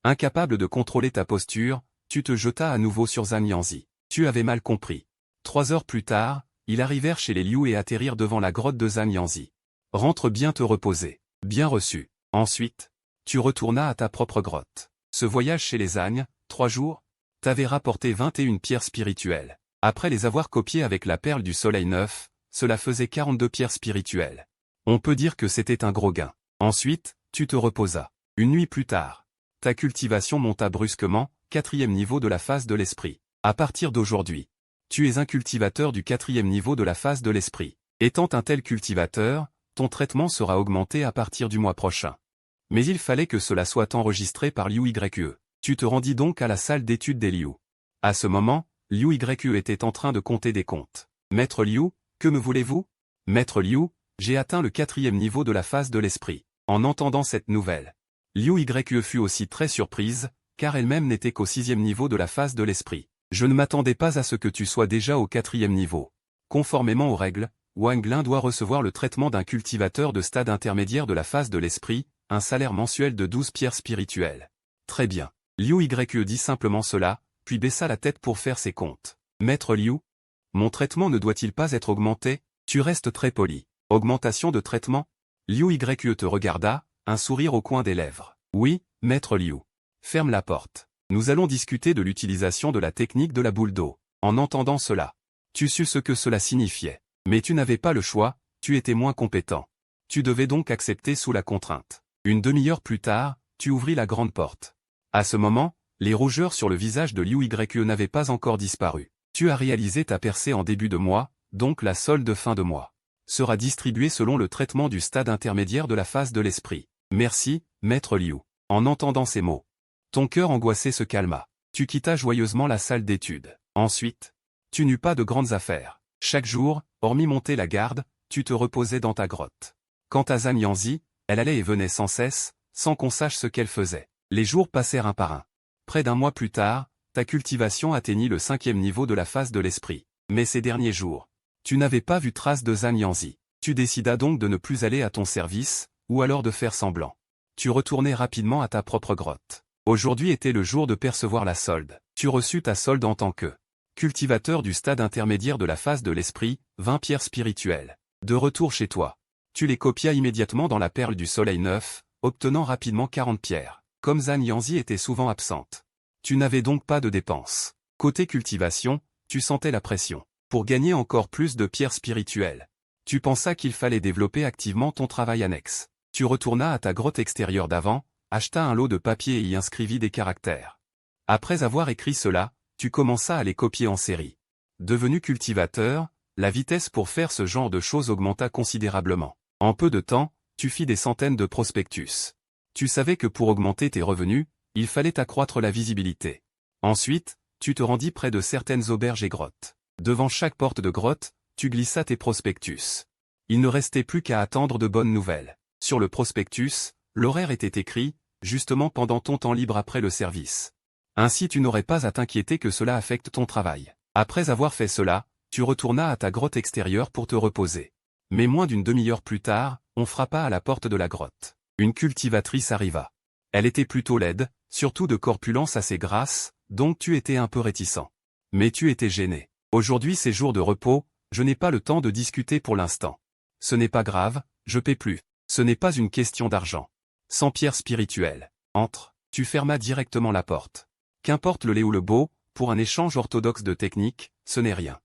Incapable de contrôler ta posture, tu te jetas à nouveau sur Zhang Yanzi. Tu avais mal compris. 3 heures plus tard, ils arrivèrent chez les Liu et atterrirent devant la grotte de Zhang Yanzi. Rentre bien te reposer. Bien reçu. Ensuite, tu retournas à ta propre grotte. Ce voyage chez les Zagne, 3 jours, t'avait rapporté 21 pierres spirituelles. Après les avoir copiées avec la perle du soleil neuf, cela faisait 42 pierres spirituelles. On peut dire que c'était un gros gain. Ensuite, tu te reposas. Une nuit plus tard, ta cultivation monta brusquement, 4e niveau de la phase de l'esprit. À partir d'aujourd'hui, tu es un cultivateur du 4e niveau de la phase de l'esprit. Étant un tel cultivateur, ton traitement sera augmenté à partir du mois prochain. Mais il fallait que cela soit enregistré par Liu Yue. Tu te rendis donc à la salle d'étude des Liu. À ce moment, Liu Yue était en train de compter des comptes. Maître Liu, que me voulez-vous? Maître Liu, j'ai atteint le 4e niveau de la phase de l'esprit. En entendant cette nouvelle, Liu Yue fut aussi très surprise, car elle-même n'était qu'au 6e niveau de la phase de l'esprit. Je ne m'attendais pas à ce que tu sois déjà au 4e niveau. Conformément aux règles, Wang Lin doit recevoir le traitement d'un cultivateur de stade intermédiaire de la phase de l'esprit, un salaire mensuel de 12 pierres spirituelles. Très bien. Liu Yue dit simplement cela, puis baissa la tête pour faire ses comptes. Maître Liu, mon traitement ne doit-il pas être augmenté? Tu restes très poli. Augmentation de traitement? Liu Yue te regarda, un sourire au coin des lèvres. Oui, Maître Liu. Ferme la porte. Nous allons discuter de l'utilisation de la technique de la boule d'eau. En entendant cela, tu sus ce que cela signifiait. Mais tu n'avais pas le choix, tu étais moins compétent. Tu devais donc accepter sous la contrainte. Une demi-heure plus tard, tu ouvris la grande porte. À ce moment, les rougeurs sur le visage de Liu Yue n'avaient pas encore disparu. Tu as réalisé ta percée en début de mois, donc la solde de fin de mois sera distribuée selon le traitement du stade intermédiaire de la phase de l'esprit. Merci, Maître Liu. En entendant ces mots, ton cœur angoissé se calma. Tu quittas joyeusement la salle d'études. Ensuite, tu n'eus pas de grandes affaires. Chaque jour, hormis monter la garde, tu te reposais dans ta grotte. Quant à Zhang Yanzi, elle allait et venait sans cesse, sans qu'on sache ce qu'elle faisait. Les jours passèrent un par un. Près d'un mois plus tard, ta cultivation atteignit le 5e niveau de la phase de l'esprit. Mais ces derniers jours, tu n'avais pas vu trace de Zhang Yanzi. Tu décidas donc de ne plus aller à ton service, ou alors de faire semblant. Tu retournais rapidement à ta propre grotte. Aujourd'hui était le jour de percevoir la solde. Tu reçus ta solde en tant que cultivateur du stade intermédiaire de la phase de l'esprit, 20 pierres spirituelles. De retour chez toi, tu les copias immédiatement dans la perle du soleil neuf, obtenant rapidement 40 pierres. Comme Zhang Yanzi était souvent absente, tu n'avais donc pas de dépenses. Côté cultivation, tu sentais la pression. Pour gagner encore plus de pierres spirituelles, tu pensas qu'il fallait développer activement ton travail annexe. Tu retournas à ta grotte extérieure d'avant, acheta un lot de papier et y inscrivis des caractères. Après avoir écrit cela, tu commenças à les copier en série. Devenu cultivateur, la vitesse pour faire ce genre de choses augmenta considérablement. En peu de temps, tu fis des centaines de prospectus. Tu savais que pour augmenter tes revenus, il fallait accroître la visibilité. Ensuite, tu te rendis près de certaines auberges et grottes. Devant chaque porte de grotte, tu glissas tes prospectus. Il ne restait plus qu'à attendre de bonnes nouvelles. Sur le prospectus, l'horaire était écrit, justement pendant ton temps libre après le service. Ainsi tu n'aurais pas à t'inquiéter que cela affecte ton travail. Après avoir fait cela, tu retournas à ta grotte extérieure pour te reposer. Mais moins d'une demi-heure plus tard, on frappa à la porte de la grotte. Une cultivatrice arriva. Elle était plutôt laide, surtout de corpulence assez grasse, donc tu étais un peu réticent. Mais tu étais gêné. Aujourd'hui c'est jour de repos, je n'ai pas le temps de discuter pour l'instant. Ce n'est pas grave, je paie plus. Ce n'est pas une question d'argent. 100 pierres spirituelles. Entre. Tu fermas directement la porte. Qu'importe le laid ou le beau, pour un échange orthodoxe de techniques, ce n'est rien.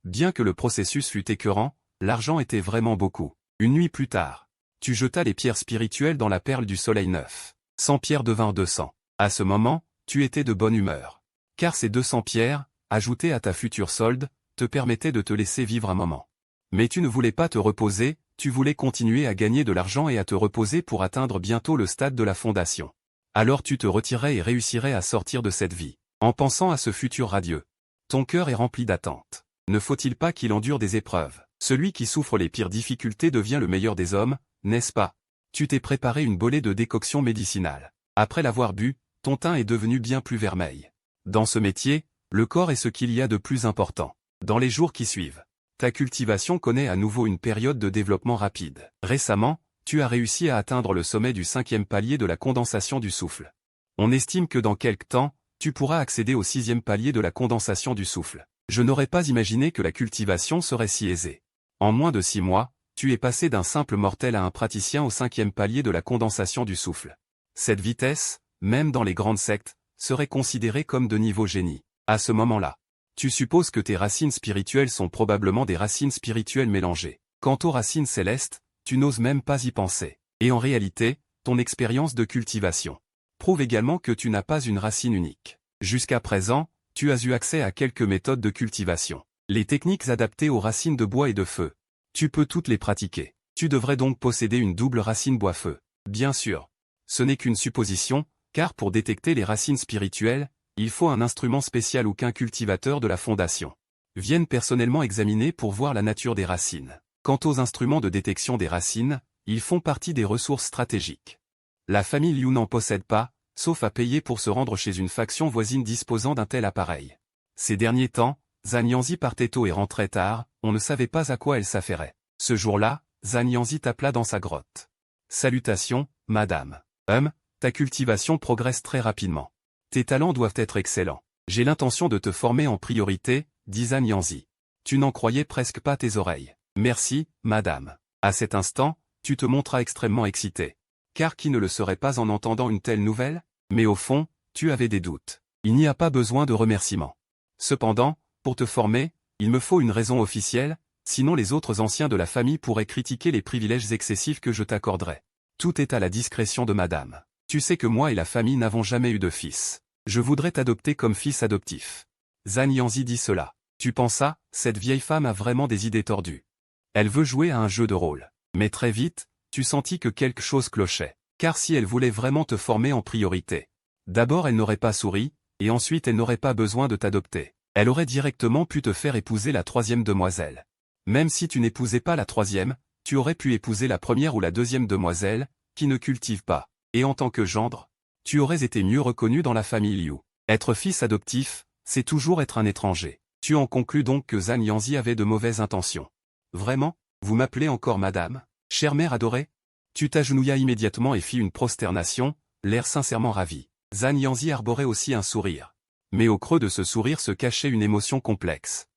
Bien que le processus fût écœurant, l'argent était vraiment beaucoup. Une nuit plus tard, tu jetas les pierres spirituelles dans la perle du soleil neuf. 100 pierres devinrent 200. À ce moment, tu étais de bonne humeur. Car ces 200 pierres, ajoutées à ta future solde, te permettaient de te laisser vivre un moment. Mais tu ne voulais pas te reposer, tu voulais continuer à gagner de l'argent et à te reposer pour atteindre bientôt le stade de la fondation. Alors tu te retirais et réussirais à sortir de cette vie, en pensant à ce futur radieux. Ton cœur est rempli d'attentes. Ne faut-il pas qu'il endure des épreuves? Celui qui souffre les pires difficultés devient le meilleur des hommes, n'est-ce pas? Tu t'es préparé une bolée de décoction médicinale. Après l'avoir bu, ton teint est devenu bien plus vermeil. Dans ce métier, le corps est ce qu'il y a de plus important. Dans les jours qui suivent, ta cultivation connaît à nouveau une période de développement rapide. Récemment, tu as réussi à atteindre le sommet du 5e palier de la condensation du souffle. On estime que dans quelque temps, tu pourras accéder au 6e palier de la condensation du souffle. Je n'aurais pas imaginé que la cultivation serait si aisée. En moins de 6 mois, tu es passé d'un simple mortel à un praticien au 5e palier de la condensation du souffle. Cette vitesse, même dans les grandes sectes, serait considérée comme de niveau génie. À ce moment-là, tu supposes que tes racines spirituelles sont probablement des racines spirituelles mélangées. Quant aux racines célestes, tu n'oses même pas y penser. Et en réalité, ton expérience de cultivation prouve également que tu n'as pas une racine unique. Jusqu'à présent, tu as eu accès à quelques méthodes de cultivation. Les techniques adaptées aux racines de bois et de feu. Tu peux toutes les pratiquer. Tu devrais donc posséder une double racine bois-feu. Bien sûr. Ce n'est qu'une supposition, car pour détecter les racines spirituelles, il faut un instrument spécial ou qu'un cultivateur de la fondation vienne personnellement examiner pour voir la nature des racines. Quant aux instruments de détection des racines, ils font partie des ressources stratégiques. La famille Liu n'en possède pas, sauf à payer pour se rendre chez une faction voisine disposant d'un tel appareil. Ces derniers temps, Zhan Yanzi partait tôt et rentrait tard, on ne savait pas à quoi elle s'affairait. Ce jour-là, Zhan Yanzi t'appela dans sa grotte. « Salutations, madame. Ta cultivation progresse très rapidement. Tes talents doivent être excellents. J'ai l'intention de te former en priorité, dit Zhan Yanzi. Tu n'en croyais presque pas tes oreilles. Merci, madame. À cet instant, tu te montras extrêmement excité. Car qui ne le serait pas en entendant une telle nouvelle? Mais au fond, tu avais des doutes. Il n'y a pas besoin de remerciements. Cependant, pour te former, il me faut une raison officielle, sinon les autres anciens de la famille pourraient critiquer les privilèges excessifs que je t'accorderai. Tout est à la discrétion de madame. Tu sais que moi et la famille n'avons jamais eu de fils. Je voudrais t'adopter comme fils adoptif. Zhan Yanzi dit cela. Tu pensas, cette vieille femme a vraiment des idées tordues. Elle veut jouer à un jeu de rôle. Mais très vite, tu sentis que quelque chose clochait. Car si elle voulait vraiment te former en priorité, d'abord elle n'aurait pas souri, et ensuite elle n'aurait pas besoin de t'adopter. Elle aurait directement pu te faire épouser la 3e demoiselle. Même si tu n'épousais pas la 3e, tu aurais pu épouser la 1re ou la 2e demoiselle, qui ne cultive pas. Et en tant que gendre, tu aurais été mieux reconnu dans la famille Liu. Être fils adoptif, c'est toujours être un étranger. Tu en conclus donc que Zhan Yanzi avait de mauvaises intentions. Vraiment? Vous m'appelez encore madame? Chère mère adorée? Tu t'agenouillas immédiatement et fis une prosternation, l'air sincèrement ravi. Zhan Yanzi arborait aussi un sourire. Mais au creux de ce sourire se cachait une émotion complexe.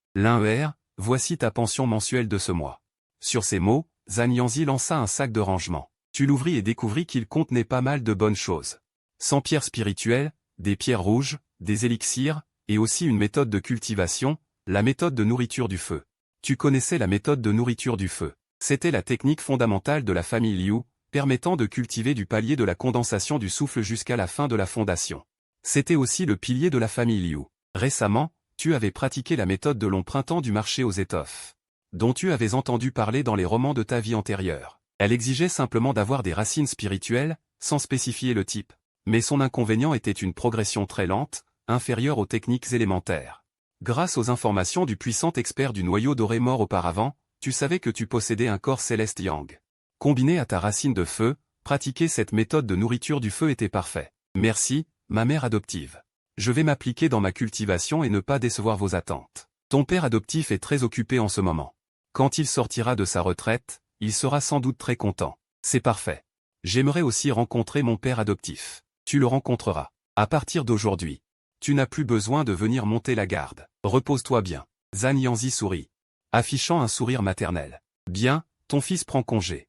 Voici ta pension mensuelle de ce mois. Sur ces mots, Zhan Yanzi lança un sac de rangement. Tu l'ouvris et découvris qu'il contenait pas mal de bonnes choses. 100 pierres spirituelles, des pierres rouges, des élixirs, et aussi une méthode de cultivation, la méthode de nourriture du feu. Tu connaissais la méthode de nourriture du feu. C'était la technique fondamentale de la famille Liu, permettant de cultiver du palier de la condensation du souffle jusqu'à la fin de la fondation. C'était aussi le pilier de la famille Liu. Récemment, tu avais pratiqué la méthode de long printemps du marché aux étoffes, dont tu avais entendu parler dans les romans de ta vie antérieure. Elle exigeait simplement d'avoir des racines spirituelles, sans spécifier le type. Mais son inconvénient était une progression très lente, inférieure aux techniques élémentaires. Grâce aux informations du puissant expert du noyau doré mort auparavant, tu savais que tu possédais un corps céleste yang. Combiné à ta racine de feu, pratiquer cette méthode de nourriture du feu était parfait. Merci, ma mère adoptive. Je vais m'appliquer dans ma cultivation et ne pas décevoir vos attentes. Ton père adoptif est très occupé en ce moment. Quand il sortira de sa retraite, il sera sans doute très content. C'est parfait. J'aimerais aussi rencontrer mon père adoptif. Tu le rencontreras. À partir d'aujourd'hui. Tu n'as plus besoin de venir monter la garde. Repose-toi bien. Zhang Yanzi sourit, affichant un sourire maternel. Bien, ton fils prend congé.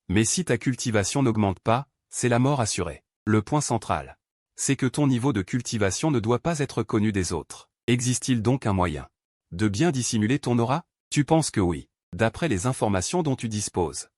Mais si ta cultivation n'augmente pas, c'est la mort assurée. Le point central, c'est que ton niveau de cultivation ne doit pas être connu des autres. Existe-t-il donc un moyen de bien dissimuler ton aura? Tu penses que oui, d'après les informations dont tu disposes.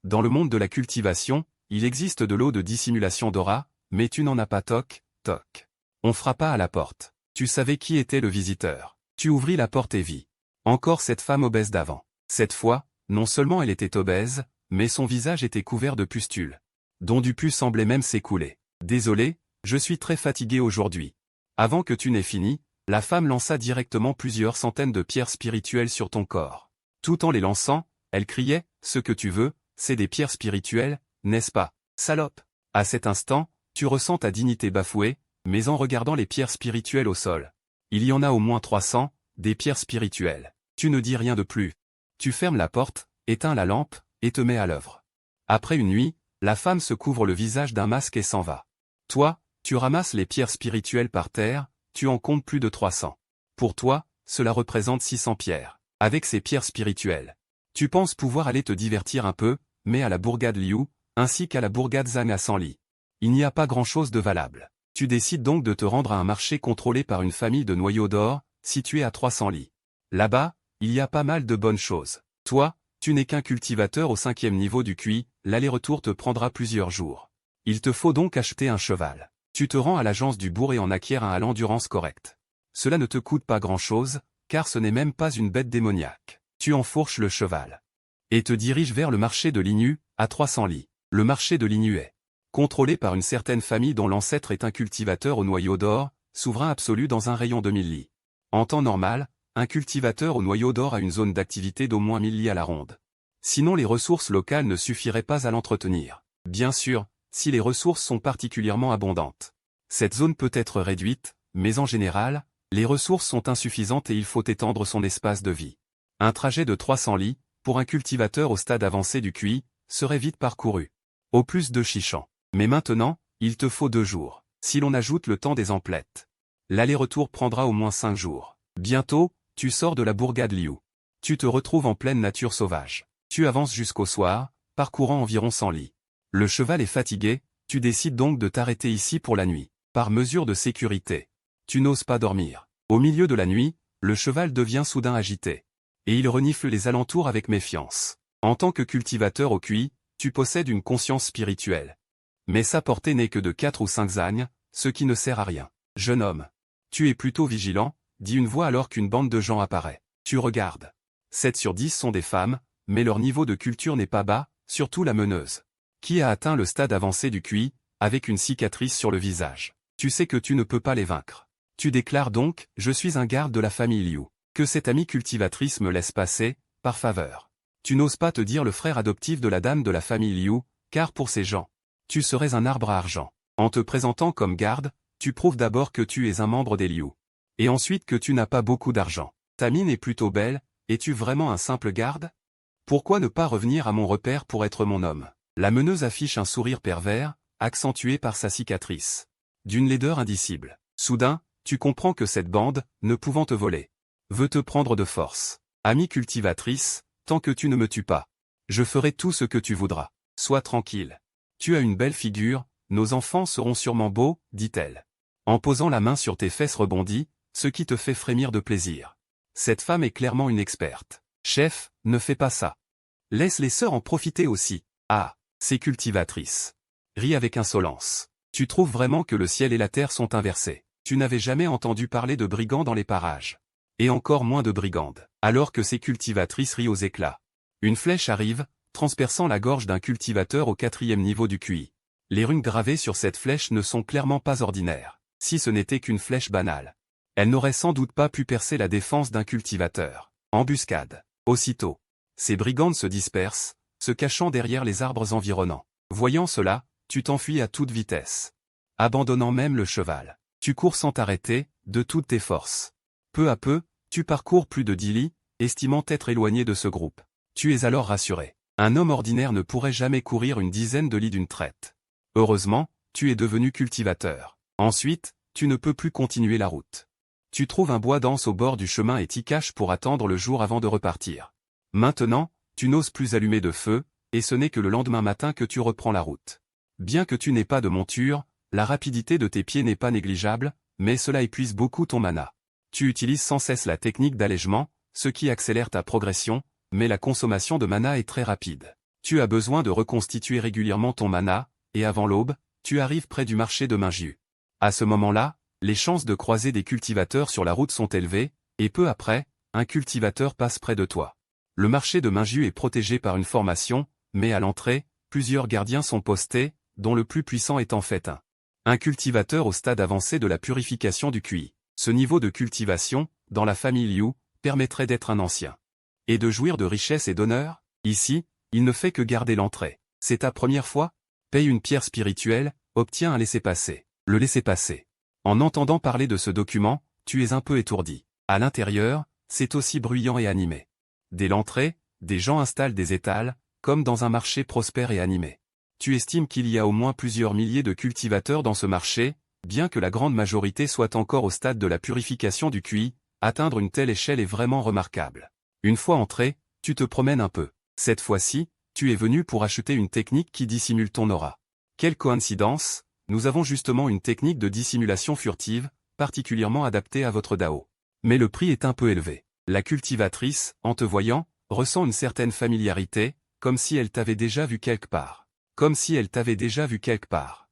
Dans le monde de la cultivation, il existe de l'eau de dissimulation d'aura, mais tu n'en as pas toc, toc. On frappa à la porte. Tu savais qui était le visiteur. Tu ouvris la porte et vis. Encore cette femme obèse d'avant. Cette fois, non seulement elle était obèse, mais son visage était couvert de pustules, dont du pus semblait même s'écouler. Désolé, je suis très fatigué aujourd'hui. Avant que tu n'aies fini, la femme lança directement plusieurs centaines de pierres spirituelles sur ton corps. Tout en les lançant, elle criait, ce que tu veux, c'est des pierres spirituelles, n'est-ce pas, salope? À cet instant, tu ressens ta dignité bafouée, mais en regardant les pierres spirituelles au sol. Il y en a au moins 300, des pierres spirituelles. Tu ne dis rien de plus. Tu fermes la porte, éteins la lampe, et te mets à l'œuvre. Après une nuit, la femme se couvre le visage d'un masque et s'en va. Toi, tu ramasses les pierres spirituelles par terre, tu en comptes plus de 300. Pour toi, cela représente 600 pierres. Avec ces pierres spirituelles, tu penses pouvoir aller te divertir un peu, mais à la bourgade Liu, ainsi qu'à la bourgade Zhang à 100 li. Il n'y a pas grand-chose de valable. Tu décides donc de te rendre à un marché contrôlé par une famille de noyaux d'or, situé à 300 li. Là-bas, il y a pas mal de bonnes choses. Toi, tu n'es qu'un cultivateur au 5e niveau du QI, l'aller-retour te prendra plusieurs jours. Il te faut donc acheter un cheval. Tu te rends à l'agence du bourg et en acquiers un à l'endurance correcte. Cela ne te coûte pas grand-chose, car ce n'est même pas une bête démoniaque. Tu enfourches le cheval et te diriges vers le marché de Lignu, à 300 li. Le marché de Lignu est contrôlé par une certaine famille dont l'ancêtre est un cultivateur au noyau d'or, souverain absolu dans un rayon de 1000 li. En temps normal, un cultivateur au noyau d'or a une zone d'activité d'au moins 1000 li à la ronde. Sinon les ressources locales ne suffiraient pas à l'entretenir. Bien sûr, si les ressources sont particulièrement abondantes. Cette zone peut être réduite, mais en général, les ressources sont insuffisantes et il faut étendre son espace de vie. Un trajet de 300 li, pour un cultivateur au stade avancé du QI, serait vite parcouru. Au plus de chichans. Mais maintenant, il te faut 2 jours. Si l'on ajoute le temps des emplettes, l'aller-retour prendra au moins 5 jours. Bientôt, tu sors de la bourgade Liu. Tu te retrouves en pleine nature sauvage. Tu avances jusqu'au soir, parcourant environ 100 li. Le cheval est fatigué, tu décides donc de t'arrêter ici pour la nuit. Par mesure de sécurité. Tu n'oses pas dormir. Au milieu de la nuit, le cheval devient soudain agité. Et il renifle les alentours avec méfiance. En tant que cultivateur au QI, tu possèdes une conscience spirituelle. Mais sa portée n'est que de 4 ou 5 zagnes, ce qui ne sert à rien. Jeune homme. Tu es plutôt vigilant, dit une voix alors qu'une bande de gens apparaît. Tu regardes. 7 sur 10 sont des femmes, mais leur niveau de culture n'est pas bas, surtout la meneuse. Qui a atteint le stade avancé du QI, avec une cicatrice sur le visage. Tu sais que tu ne peux pas les vaincre. Tu déclares donc, je suis un garde de la famille Liu. Que cette amie cultivatrice me laisse passer, par faveur. Tu n'oses pas te dire le frère adoptif de la dame de la famille Liu, car pour ces gens, tu serais un arbre à argent. En te présentant comme garde, tu prouves d'abord que tu es un membre des Liu. Et ensuite que tu n'as pas beaucoup d'argent. Ta mine est plutôt belle, es-tu vraiment un simple garde? Pourquoi ne pas revenir à mon repère pour être mon homme? La meneuse affiche un sourire pervers, accentué par sa cicatrice. D'une laideur indicible. Soudain, Tu comprends que cette bande, ne pouvant te voler, veut te prendre de force. Amie cultivatrice, tant que tu ne me tues pas, je ferai tout ce que tu voudras. Sois tranquille. Tu as une belle figure, nos enfants seront sûrement beaux, dit-elle, en posant la main sur tes fesses rebondies, ce qui te fait frémir de plaisir. Cette femme est clairement une experte. Chef, ne fais pas ça. Laisse les sœurs en profiter aussi. Ah, c'est cultivatrice. Ris avec insolence. Tu trouves vraiment que le ciel et la terre sont inversés. Tu n'avais jamais entendu parler de brigands dans les parages. Et encore moins de brigandes. Alors que ces cultivatrices rient aux éclats. Une flèche arrive, transperçant la gorge d'un cultivateur au 4e niveau du QI. Les runes gravées sur cette flèche ne sont clairement pas ordinaires. Si ce n'était qu'une flèche banale, elle n'aurait sans doute pas pu percer la défense d'un cultivateur. Embuscade. Aussitôt, ces brigandes se dispersent, se cachant derrière les arbres environnants. Voyant cela, tu t'enfuis à toute vitesse. Abandonnant même le cheval. Tu cours sans t'arrêter, de toutes tes forces. Peu à peu, tu parcours plus de 10 lits, estimant t'être éloigné de ce groupe. Tu es alors rassuré. Un homme ordinaire ne pourrait jamais courir une dizaine de lits d'une traite. Heureusement, tu es devenu cultivateur. Ensuite, tu ne peux plus continuer la route. Tu trouves un bois dense au bord du chemin et t'y caches pour attendre le jour avant de repartir. Maintenant, tu n'oses plus allumer de feu, et ce n'est que le lendemain matin que tu reprends la route. Bien que tu n'aies pas de monture, la rapidité de tes pieds n'est pas négligeable, mais cela épuise beaucoup ton mana. Tu utilises sans cesse la technique d'allègement, ce qui accélère ta progression, mais la consommation de mana est très rapide. Tu as besoin de reconstituer régulièrement ton mana, et avant l'aube, tu arrives près du marché de Mingiu. À ce moment-là, les chances de croiser des cultivateurs sur la route sont élevées, et peu après, un cultivateur passe près de toi. Le marché de Mingiu est protégé par une formation, mais à l'entrée, plusieurs gardiens sont postés, dont le plus puissant est en fait un cultivateur au stade avancé de la purification du QI. Ce niveau de cultivation, dans la famille Liu, permettrait d'être un ancien. Et de jouir de richesse et d'honneur. Ici, il ne fait que garder l'entrée. C'est ta première fois? Paye une pierre spirituelle, obtiens un laissez-passer. Le laissez-passer. En entendant parler de ce document, tu es un peu étourdi. À l'intérieur, c'est aussi bruyant et animé. Dès l'entrée, des gens installent des étals, comme dans un marché prospère et animé. Tu estimes qu'il y a au moins plusieurs milliers de cultivateurs dans ce marché, bien que la grande majorité soit encore au stade de la purification du QI, atteindre une telle échelle est vraiment remarquable. Une fois entré, tu te promènes un peu. Cette fois-ci, tu es venu pour acheter une technique qui dissimule ton aura. Quelle coïncidence, nous avons justement une technique de dissimulation furtive, particulièrement adaptée à votre DAO. Mais le prix est un peu élevé. La cultivatrice, en te voyant, ressent une certaine familiarité, comme si elle t'avait déjà vu quelque part. Comme si elle t'avait déjà vu quelque part.